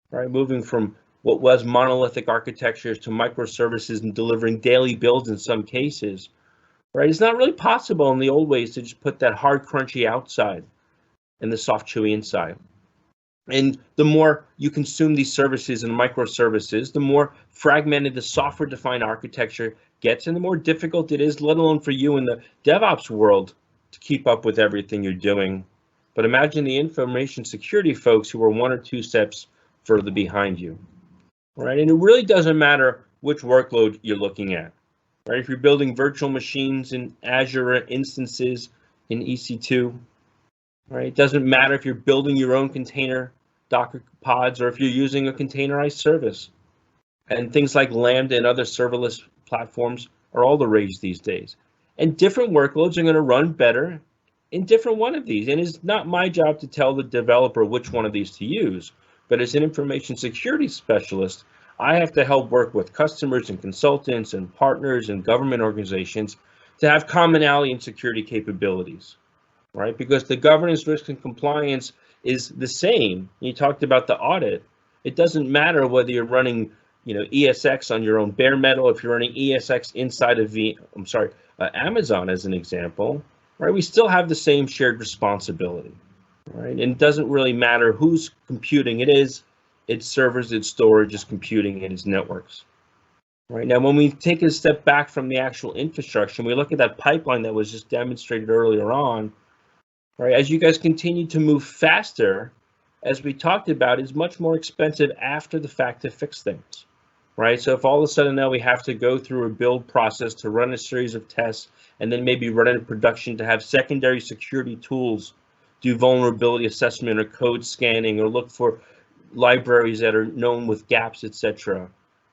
right, moving from what was monolithic architectures to microservices and delivering daily builds in some cases, right, it's not really possible in the old ways to just put that hard, crunchy outside and the soft, chewy inside. And the more you consume these services and microservices, the more fragmented the software-defined architecture gets, and the more difficult it is, let alone for you in the DevOps world, to keep up with everything you're doing. But imagine the information security folks who are one or two steps further behind you, right? And it really doesn't matter which workload you're looking at, right? If you're building virtual machines in Azure instances in EC2, right? It doesn't matter if you're building your own container Docker pods or if you're using a containerized service. And things like Lambda and other serverless platforms are all the rage these days. And different workloads are going to run better in different one of these. And it's not my job to tell the developer which one of these to use, but as an information security specialist, I have to help work with customers and consultants and partners and government organizations to have commonality and security capabilities, right? Because the governance, risk, and compliance is the same. You talked about the audit. It doesn't matter whether you're running, ESX on your own bare metal, if you're running ESX inside of Amazon as an example, right? We still have the same shared responsibility, right? And it doesn't really matter whose computing it is, its servers, its storage, its computing, and its networks. Right now, when we take a step back from the actual infrastructure, and we look at that pipeline that was just demonstrated earlier on, right? As you guys continue to move faster, as we talked about, it's much more expensive after the fact to fix things, right? So if all of a sudden now we have to go through a build process to run a series of tests and then maybe run into production to have secondary security tools do vulnerability assessment or code scanning or look for libraries that are known with gaps, etc.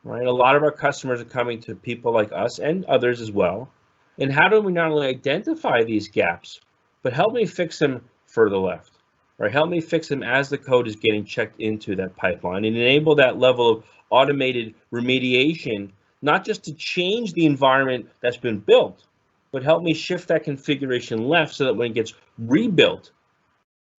Right? A lot of our customers are coming to people like us and others as well. And how do we not only identify these gaps, but help me fix them further left, right? Help me fix them as the code is getting checked into that pipeline and enable that level of automated remediation, not just to change the environment that's been built, but help me shift that configuration left so that when it gets rebuilt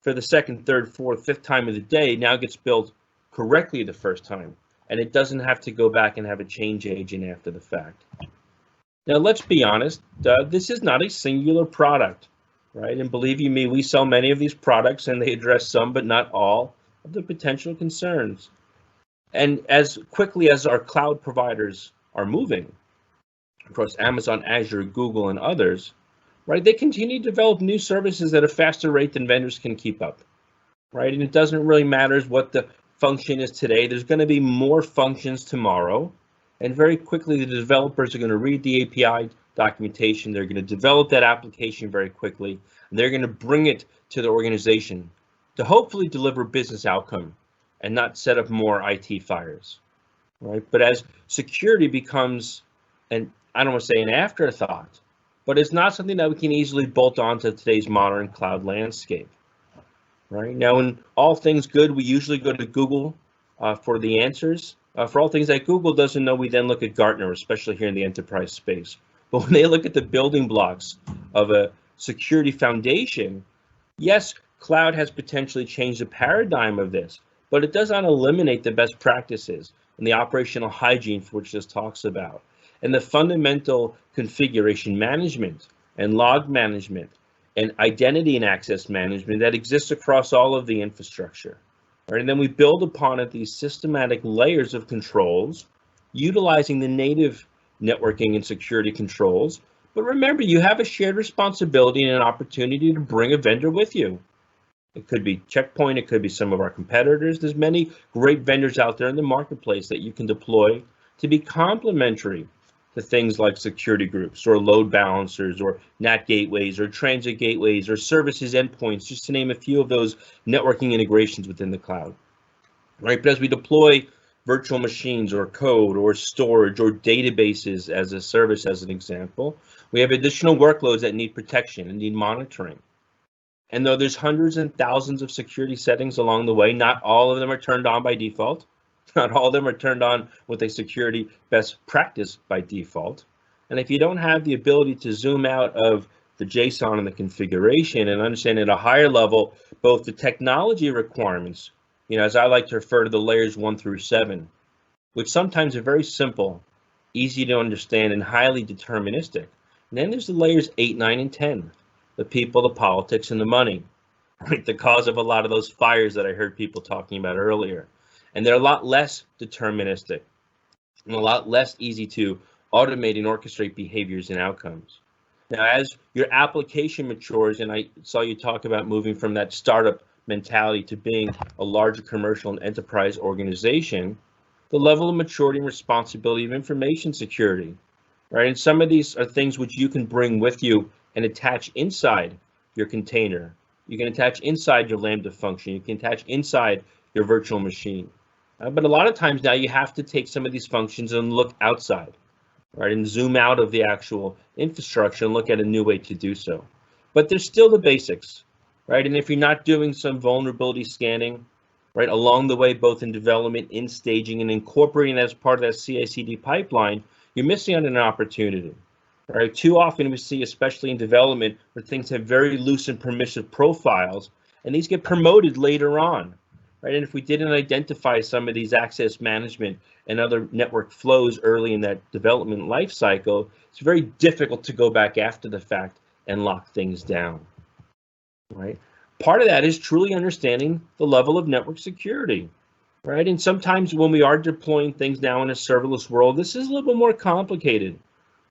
for the second, third, fourth, fifth time of the day, now gets built correctly the first time. And it doesn't have to go back and have a change agent after the fact. Now, let's be honest, this is not a singular product, right? And believe you me, we sell many of these products and they address some, but not all of the potential concerns. And as quickly as our cloud providers are moving across Amazon, Azure, Google, and others, right, they continue to develop new services at a faster rate than vendors can keep up, right? And it doesn't really matter what the function is today. There's going to be more functions tomorrow, and very quickly the developers are going to read the API documentation. They're going to develop that application very quickly, and they're going to bring it to the organization to hopefully deliver business outcome and not set up more IT fires, right? But as security becomes, and I don't want to say an afterthought, but it's not something that we can easily bolt onto today's modern cloud landscape, right? Now, in all things good, we usually go to Google for the answers. For all things that Google doesn't know, we then look at Gartner, especially here in the enterprise space. But when they look at the building blocks of a security foundation, yes, cloud has potentially changed the paradigm of this, but it does not eliminate the best practices and the operational hygiene for which this talks about, and the fundamental configuration management and log management and identity and access management that exists across all of the infrastructure. Right? And then we build upon it these systematic layers of controls, utilizing the native networking and security controls. But remember, you have a shared responsibility and an opportunity to bring a vendor with you. It could be Checkpoint, it could be some of our competitors. There's many great vendors out there in the marketplace that you can deploy to be complementary to things like security groups or load balancers or NAT gateways or transit gateways or services endpoints, just to name a few of those networking integrations within the cloud, right? But as we deploy virtual machines or code or storage or databases as a service, as an example, we have additional workloads that need protection and need monitoring. And though there's hundreds and thousands of security settings along the way, not all of them are turned on by default. Not all of them are turned on with a security best practice by default. And if you don't have the ability to zoom out of the JSON and the configuration and understand at a higher level both the technology requirements, as I like to refer to the layers 1 through 7, which sometimes are very simple, easy to understand, and highly deterministic. And then there's the layers 8, 9, and 10, the people, the politics, and the money, right? The cause of a lot of those fires that I heard people talking about earlier. And they're a lot less deterministic and a lot less easy to automate and orchestrate behaviors and outcomes. Now, as your application matures, and I saw you talk about moving from that startup mentality to being a larger commercial and enterprise organization, the level of maturity and responsibility of information security, right? And some of these are things which you can bring with you and attach inside your container. You can attach inside your Lambda function. You can attach inside your virtual machine. But a lot of times now you have to take some of these functions and look outside, right, and zoom out of the actual infrastructure and look at a new way to do so. But there's still the basics, right? And if you're not doing some vulnerability scanning, right, along the way, both in development, in staging, and incorporating as part of that CI/CD pipeline, you're missing out on an opportunity, right? Too often we see, especially in development, where things have very loose and permissive profiles, and these get promoted later on. Right? And if we didn't identify some of these access management and other network flows early in that development life cycle, it's very difficult to go back after the fact and lock things down. Right? Part of that is truly understanding the level of network security. Right? And sometimes when we are deploying things now in a serverless world, this is a little bit more complicated.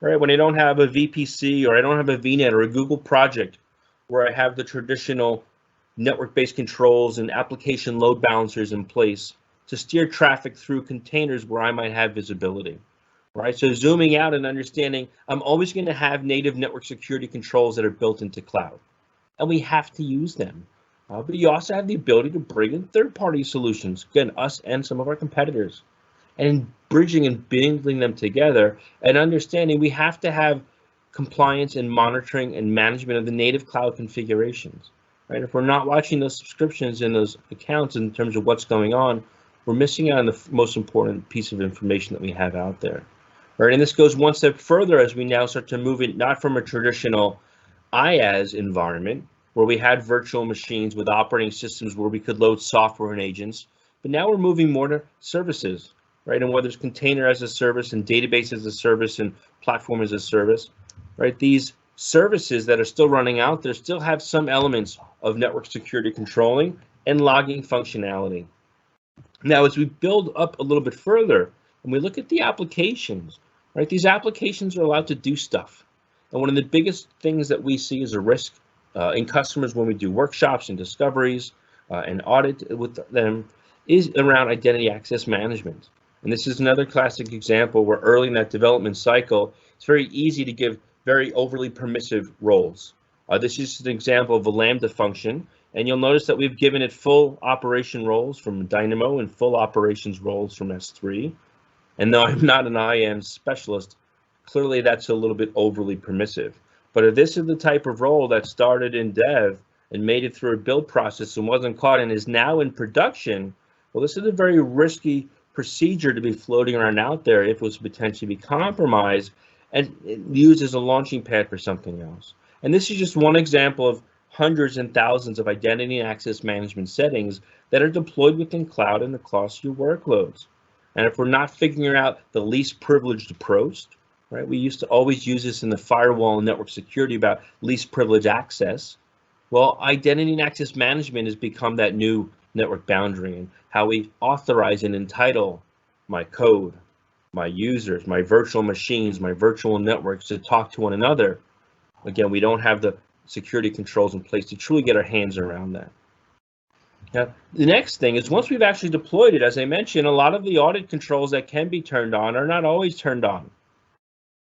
Right? When I don't have a VPC or I don't have a VNet or a Google project where I have the traditional network-based controls and application load balancers in place to steer traffic through containers where I might have visibility, right? So zooming out and understanding, I'm always going to have native network security controls that are built into cloud, and we have to use them. But you also have the ability to bring in third-party solutions, again, us and some of our competitors, and bridging and binding them together and understanding we have to have compliance and monitoring and management of the native cloud configurations. Right? If we're not watching those subscriptions and those accounts in terms of what's going on, we're missing out on the most important piece of information that we have out there. Right? And this goes one step further as we now start to move it not from a traditional IaaS environment where we had virtual machines with operating systems where we could load software and agents, but now we're moving more to services, right? And whether it's container as a service and database as a service and platform as a service, right? These services that are still running out there still have some elements of network security controlling and logging functionality. Now, as we build up a little bit further and we look at the applications, right, these applications are allowed to do stuff. And one of the biggest things that we see as a risk in customers when we do workshops and discoveries and audit with them is around identity access management. And this is another classic example where early in that development cycle, it's very easy to give very overly permissive roles. This is an example of a Lambda function, and you'll notice that we've given it full operation roles from Dynamo and full operations roles from S3. And though I'm not an IAM specialist, clearly that's a little bit overly permissive. But if this is the type of role that started in dev and made it through a build process and wasn't caught and is now in production, well, this is a very risky procedure to be floating around out there if it was to potentially be compromised and used as a launching pad for something else. And this is just one example of hundreds and thousands of identity and access management settings that are deployed within cloud and across your workloads. And if we're not figuring out the least privileged approach, right? We used to always use this in the firewall and network security about least privilege access. Well, identity and access management has become that new network boundary, and how we authorize and entitle my code, my users, my virtual machines, my virtual networks to talk to one another. Again, we don't have the security controls in place to truly get our hands around that. Now, the next thing is once we've actually deployed it, as I mentioned, a lot of the audit controls that can be turned on are not always turned on,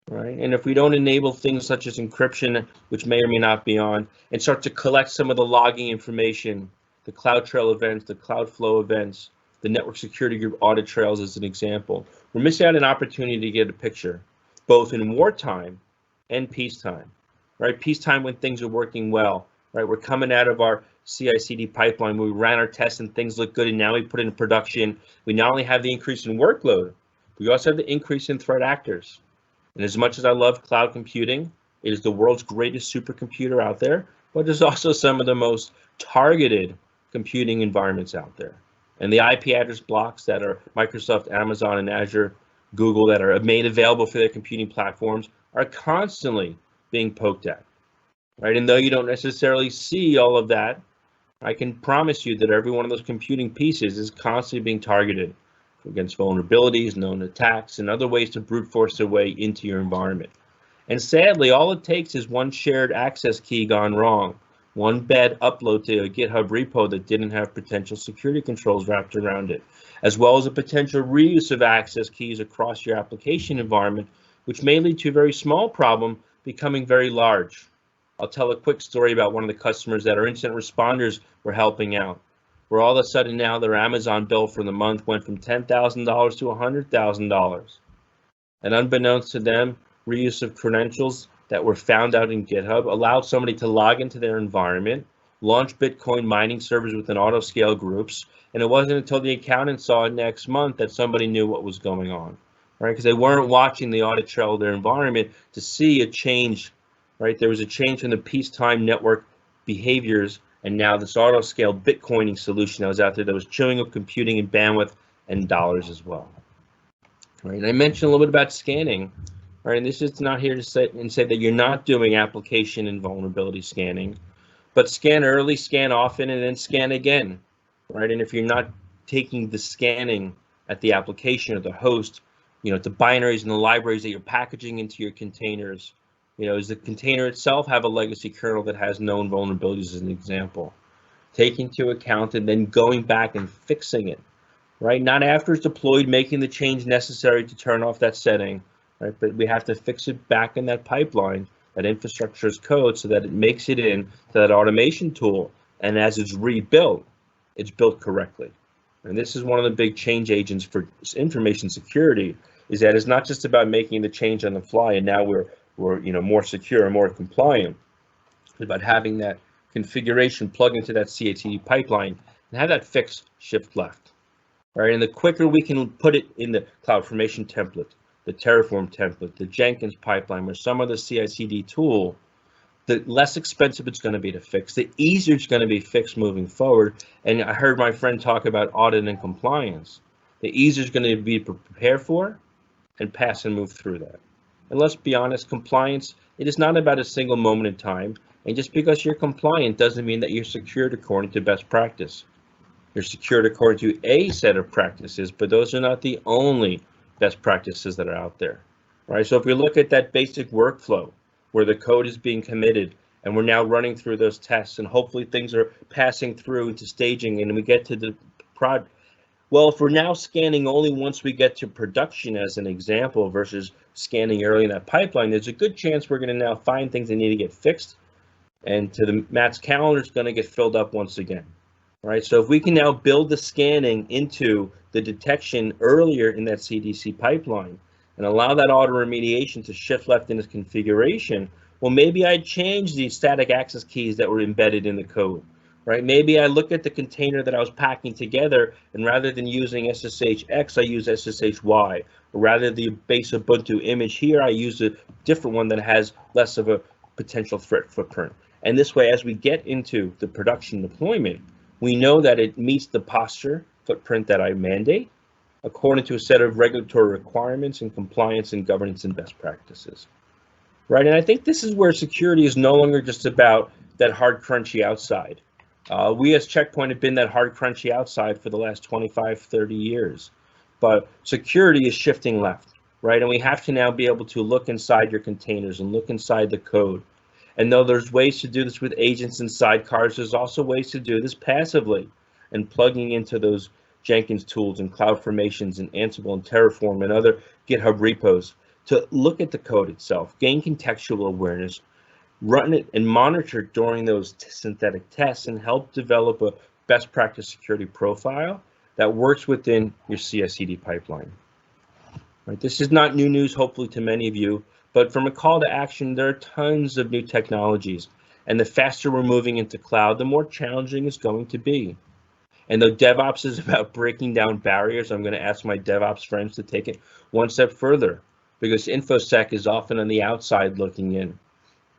right? And if we don't enable things such as encryption, which may or may not be on, and start to collect some of the logging information, the CloudTrail events, the Cloudflow events, the network security group audit trails as an example, we're missing out an opportunity to get a picture, both in wartime and peacetime, right? Peacetime when things are working well, right? We're coming out of our CI/CD pipeline where we ran our tests and things look good, and now we put it in production. We not only have the increase in workload, we also have the increase in threat actors. And as much as I love cloud computing, it is the world's greatest supercomputer out there, but there's also some of the most targeted computing environments out there. And the IP address blocks that are Microsoft, Amazon, and Azure, Google that are made available for their computing platforms are constantly being poked at, right? And though you don't necessarily see all of that, I can promise you that every one of those computing pieces is constantly being targeted against vulnerabilities, known attacks, and other ways to brute force their way into your environment. And sadly, all it takes is one shared access key gone wrong, one bad upload to a GitHub repo that didn't have potential security controls wrapped around it, as well as a potential reuse of access keys across your application environment, which may lead to a very small problem becoming very large. I'll tell a quick story about one of the customers that our incident responders were helping out, where all of a sudden now their Amazon bill for the month went from $10,000 to $100,000. And unbeknownst to them, reuse of credentials that were found out in GitHub allowed somebody to log into their environment, launch Bitcoin mining servers within autoscale groups, and it wasn't until the accountant saw it next month that somebody knew what was going on, right? Because they weren't watching the audit trail of their environment to see a change, right? There was a change in the peacetime network behaviors, and now this autoscale Bitcoining solution that was out there that was chewing up computing and bandwidth and dollars as well, right? And I mentioned a little bit about scanning. All right, and this is not here to say that you're not doing application and vulnerability scanning, but scan early, scan often, and then scan again, right? And if you're not taking the scanning at the application or the host, the binaries and the libraries that you're packaging into your containers, does the container itself have a legacy kernel that has known vulnerabilities as an example? Taking into account and then going back and fixing it, right? Not after it's deployed, making the change necessary to turn off that setting, right? But we have to fix it back in that pipeline, that infrastructure as code, so that it makes it in to that automation tool. And as it's rebuilt, it's built correctly. And this is one of the big change agents for information security, is that it's not just about making the change on the fly and now we're more secure and more compliant. It's about having that configuration plug into that CI/CD pipeline and have that fix shift left, right? And the quicker we can put it in the CloudFormation template, the Terraform template, the Jenkins pipeline, or some other CI/CD tool, the less expensive it's going to be to fix, the easier it's going to be fixed moving forward. And I heard my friend talk about audit and compliance. The easier it's going to be to prepare for and pass and move through that. And let's be honest, compliance, it is not about a single moment in time. And just because you're compliant doesn't mean that you're secured according to best practice. You're secured according to a set of practices, but those are not the only best practices that are out there, right? So if we look at that basic workflow where the code is being committed and we're now running through those tests and hopefully things are passing through into staging and we get to the prod. Well, if we're now scanning only once we get to production as an example versus scanning early in that pipeline, there's a good chance we're going to now find things that need to get fixed, and Matt's calendar is going to get filled up once again, right? So if we can now build the scanning into the detection earlier in that CDC pipeline and allow that auto remediation to shift left in its configuration, well, maybe I change the static access keys that were embedded in the code, right? Maybe I look at the container that I was packing together, and rather than using SSHX, I use SSHY. Or rather the base Ubuntu image here, I use a different one that has less of a potential threat footprint. And this way, as we get into the production deployment, we know that it meets the posture footprint that I mandate, according to a set of regulatory requirements and compliance and governance and best practices, right? And I think this is where security is no longer just about that hard, crunchy outside. We as Checkpoint have been that hard, crunchy outside for the last 25, 30 years, but security is shifting left, right? And we have to now be able to look inside your containers and look inside the code. And though there's ways to do this with agents and sidecars, there's also ways to do this passively and plugging into those Jenkins tools and CloudFormations and Ansible and Terraform and other GitHub repos to look at the code itself, gain contextual awareness, run it and monitor during those synthetic tests, and help develop a best practice security profile that works within your CI/CD pipeline. Right? This is not new news, hopefully, to many of you, but from a call to action, there are tons of new technologies, and the faster we're moving into cloud, the more challenging it's going to be. And though DevOps is about breaking down barriers, I'm going to ask my DevOps friends to take it one step further, because InfoSec is often on the outside looking in.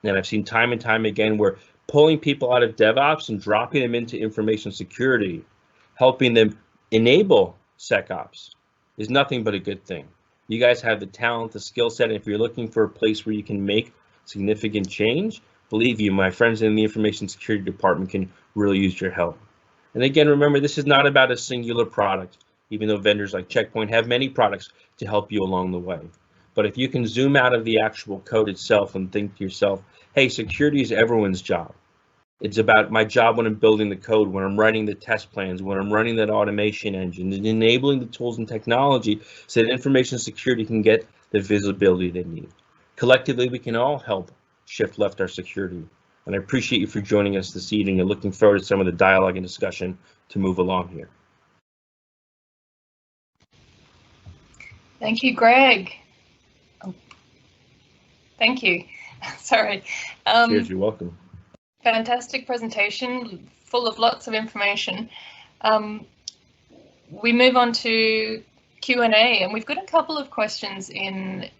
And I've seen time and time again where pulling people out of DevOps and dropping them into information security, helping them enable SecOps, is nothing but a good thing. You guys have the talent, the skill set, and if you're looking for a place where you can make significant change, believe you, my friends in the information security department can really use your help. And again, remember, this is not about a singular product, even though vendors like Checkpoint have many products to help you along the way. But if you can zoom out of the actual code itself and think to yourself, hey, security is everyone's job. It's about my job when I'm building the code, when I'm writing the test plans, when I'm running that automation engine, and enabling the tools and technology so that information security can get the visibility they need. Collectively, we can all help shift left our security. And I appreciate you for joining us this evening and looking forward to some of the dialogue and discussion to move along here. Thank you, Greg. Oh, thank you. Sorry. Cheers, you're welcome. Fantastic presentation, full of lots of information. We move on to Q&A, and we've got a couple of questions in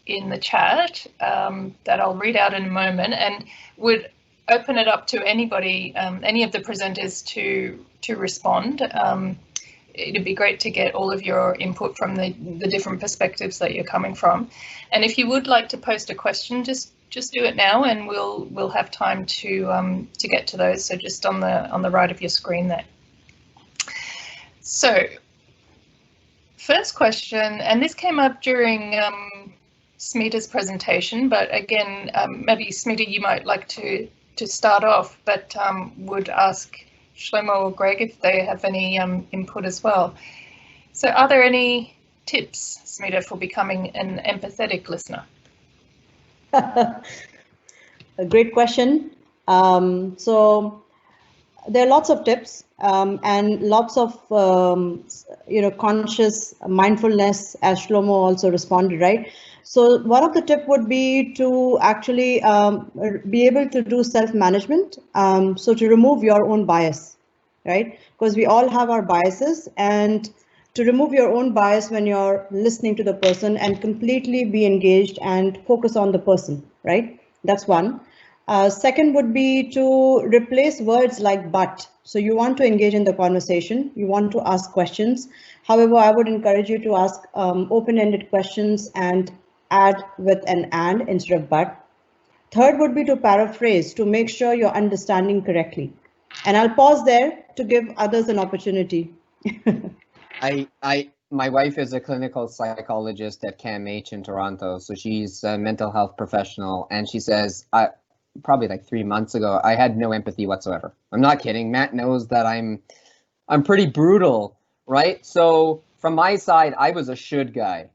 the chat that I'll read out in a moment, and would open it up to anybody, any of the presenters to respond. It'd be great to get all of your input from the different perspectives that you're coming from. And if you would like to post a question, just do it now, and we'll have time to get to those. So just on the right of your screen there. So first question, and this came up during Smita's presentation, but again, maybe Smita, you might like to start off, but would ask Shlomo or Greg if they have any input as well. So are there any tips, Smita, for becoming an empathetic listener? A great question. So there are lots of tips and lots of conscious mindfulness, as Shlomo also responded, right? So one of the tip would be to actually be able to do self-management. So to remove your own bias, right? Because we all have our biases, and to remove your own bias when you're listening to the person and completely be engaged and focus on the person, right? That's one. Second would be to replace words like but. So you want to engage in the conversation, you want to ask questions. However, I would encourage you to ask open-ended questions and add with an and instead of but. Third would be to paraphrase to make sure you're understanding correctly. And I'll pause there to give others an opportunity. My wife is a clinical psychologist at CAMH in Toronto, so she's a mental health professional, and she says, probably like 3 months ago, I had no empathy whatsoever. I'm not kidding. Matt knows that I'm pretty brutal, right? So from my side, I was a should guy.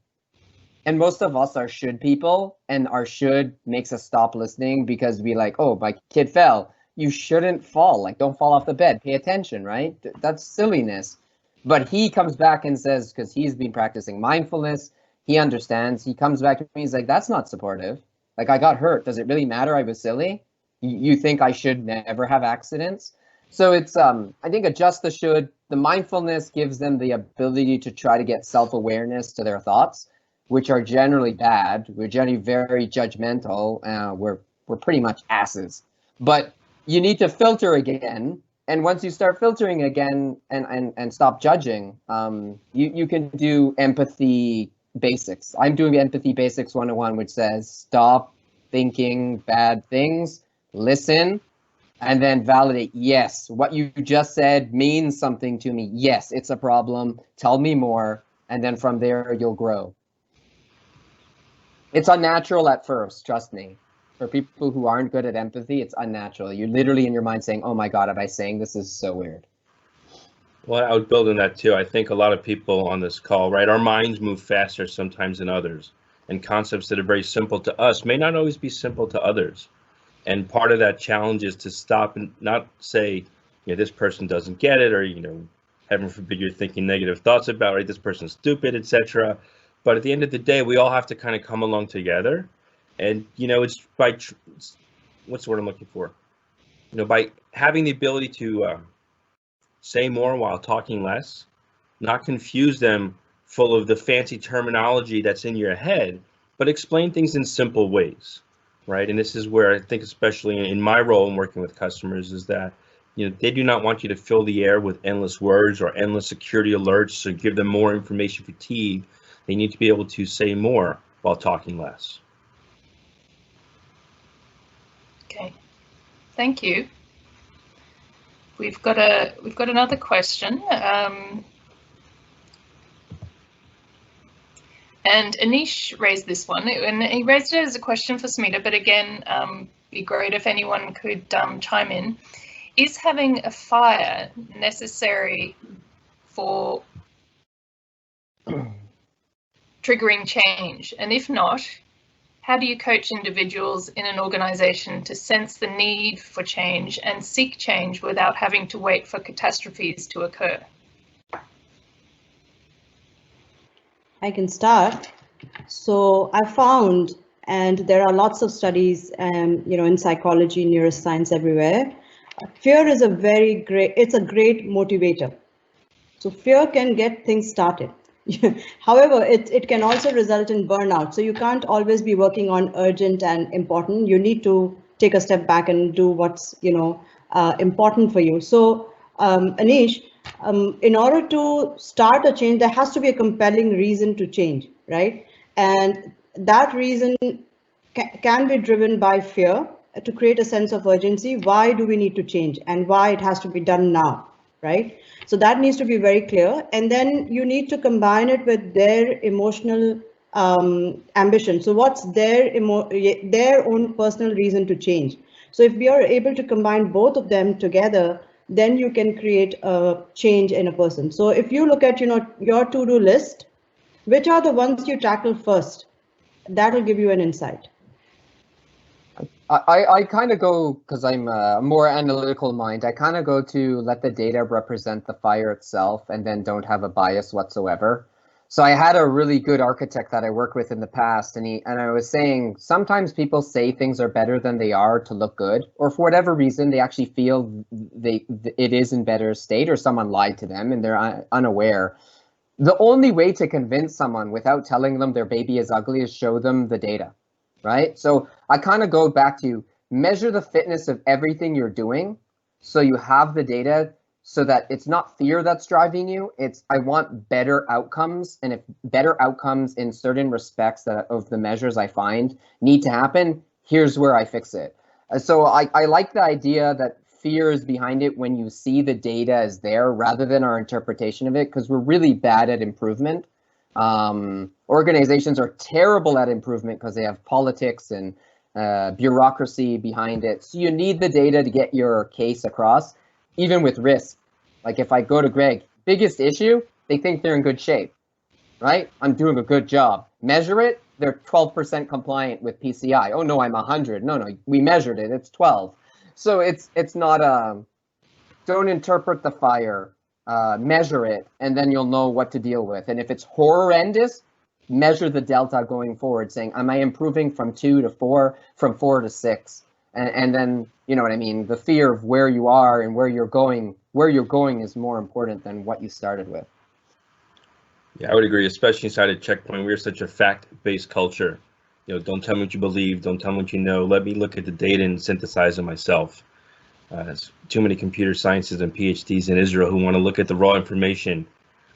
And most of us are should people, and our should makes us stop listening because we like, oh, my kid fell. You shouldn't fall. Like, don't fall off the bed. Pay attention, right? That's silliness. But he comes back and says, because he's been practicing mindfulness, he understands, he comes back to me, he's like, that's not supportive. Like, I got hurt. Does it really matter? I was silly. You think I should never have accidents? So it's, I think adjust the should. The mindfulness gives them the ability to try to get self-awareness to their thoughts, which are generally bad. We're generally very judgmental. We're pretty much asses. But you need to filter again. And once you start filtering again and stop judging, you can do empathy basics. I'm doing Empathy Basics 101, which says stop thinking bad things, listen, and then validate. Yes, what you just said means something to me. Yes, it's a problem. Tell me more. And then from there, you'll grow. It's unnatural at first, trust me. For people who aren't good at empathy, it's unnatural. You're literally in your mind saying, oh my God, am I saying this is so weird? Well, I would build on that too. I think a lot of people on this call, right, our minds move faster sometimes than others. And concepts that are very simple to us may not always be simple to others. And part of that challenge is to stop and not say, this person doesn't get it, or, heaven forbid you're thinking negative thoughts about, right, this person's stupid, etc. But at the end of the day, we all have to kind of come along together. And, it's by, what's the word I'm looking for? By having the ability to say more while talking less, not confuse them full of the fancy terminology that's in your head, but explain things in simple ways, right? And this is where I think, especially in my role in working with customers, is that, they do not want you to fill the air with endless words or endless security alerts to give them more information fatigue. They need to be able to say more while talking less. Okay, thank you. We've got another question, and Anish raised this one, and he raised it as a question for Smita, but again, be great if anyone could chime in. Is having a fire necessary for triggering change? And if not, how do you coach individuals in an organization to sense the need for change and seek change without having to wait for catastrophes to occur? I can start. So I found, and there are lots of studies, in psychology, neuroscience, everywhere. Fear is it's a great motivator. So fear can get things started. However, it can also result in burnout. So you can't always be working on urgent and important. You need to take a step back and do what's important for you. So Anish, in order to start a change, there has to be a compelling reason to change, right? And that reason can be driven by fear to create a sense of urgency. Why do we need to change and why it has to be done now, right? So that needs to be very clear. And then you need to combine it with their emotional ambition. So what's their own personal reason to change? So if we are able to combine both of them together, then you can create a change in a person. So if you look at your to-do list, which are the ones you tackle first? That will give you an insight. I kind of go, because I'm a more analytical mind, I kind of go to let the data represent the fire itself and then don't have a bias whatsoever. So I had a really good architect that I worked with in the past, and I was saying sometimes people say things are better than they are to look good, or for whatever reason they actually feel it is in better state, or someone lied to them and they're unaware. The only way to convince someone without telling them their baby is ugly is show them the data. Right? So I kind of go back to measure the fitness of everything you're doing so you have the data so that it's not fear that's driving you. It's I want better outcomes. And if better outcomes in certain respects that of the measures I find need to happen, here's where I fix it. So I like the idea that fear is behind it when you see the data is there rather than our interpretation of it, because we're really bad at improvement. Organizations are terrible at improvement because they have politics and bureaucracy behind it. So you need the data to get your case across, even with risk. Like if I go to Greg, biggest issue, they think they're in good shape, right? I'm doing a good job. Measure it, they're 12% compliant with PCI. Oh no, I'm 100. No, we measured it, it's 12. So it's not don't interpret the fire. measure it, and then you'll know what to deal with. And if it's horrendous, measure the delta going forward, saying, am I improving from 2 to 4, from 4 to 6? And then, you know what I mean? The fear of where you are and where you're going is more important than what you started with. Yeah, I would agree, especially inside of Checkpoint. We're such a fact-based culture. You know, don't tell me what you believe, don't tell me what you know. Let me look at the data and synthesize it myself. There's too many computer sciences and PhDs in Israel who want to look at the raw information.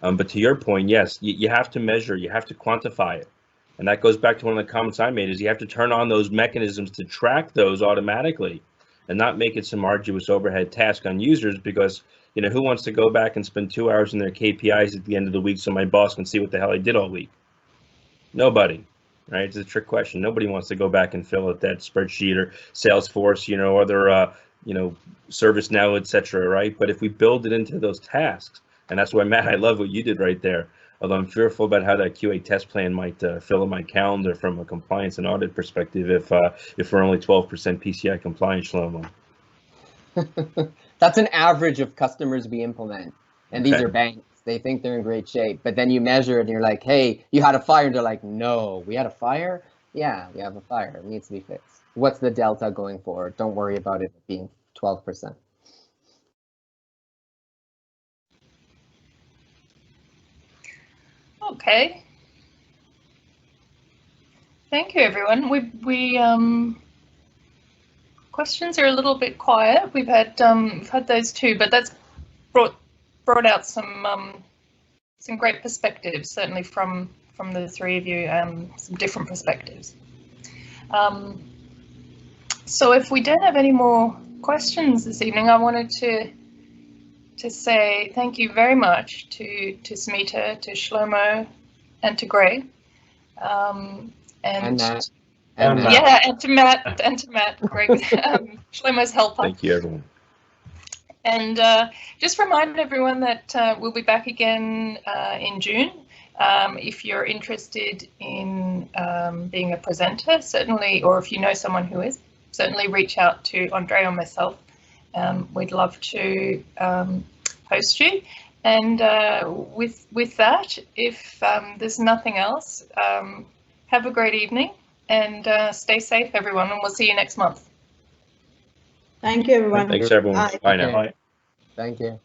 But to your point, yes, you have to measure, you have to quantify it. And that goes back to one of the comments I made, is you have to turn on those mechanisms to track those automatically and not make it some arduous overhead task on users, because, you know, who wants to go back and spend 2 hours in their KPIs at the end of the week so my boss can see what the hell I did all week? Nobody, right? It's a trick question. Nobody wants to go back and fill out that spreadsheet or Salesforce, you know, other, you know, ServiceNow, etc., right? But if we build it into those tasks, and that's why, Matt, I love what you did right there. Although I'm fearful about how that QA test plan might fill in my calendar from a compliance and audit perspective if we're only 12% PCI compliant, Shlomo. That's an average of customers we implement. And Okay. These are banks. They think they're in great shape. But then you measure it and you're like, hey, you had a fire. And they're like, no, we had a fire? Yeah, we have a fire. It needs to be fixed. What's the delta going forward? Don't worry about it being 12%. Okay. Thank you, everyone. Questions are a little bit quiet. We've had those too, but that's brought out some great perspectives, certainly from the three of you, some different perspectives. So if we don't have any more questions this evening, I wanted to say thank you very much to Smita, to Shlomo, and to Greg, and Matt. yeah, and to Matt, Greg, Shlomo's helper. Thank you, everyone. And just remind everyone that we'll be back again in June. If you're interested in being a presenter, certainly, or if you know someone who is, certainly reach out to Andre or myself. We'd love to host you. And with that, if there's nothing else, have a great evening and stay safe, everyone, and we'll see you next month. Thank you, everyone. Thanks, everyone. Bye. Bye now. Okay. Thank you.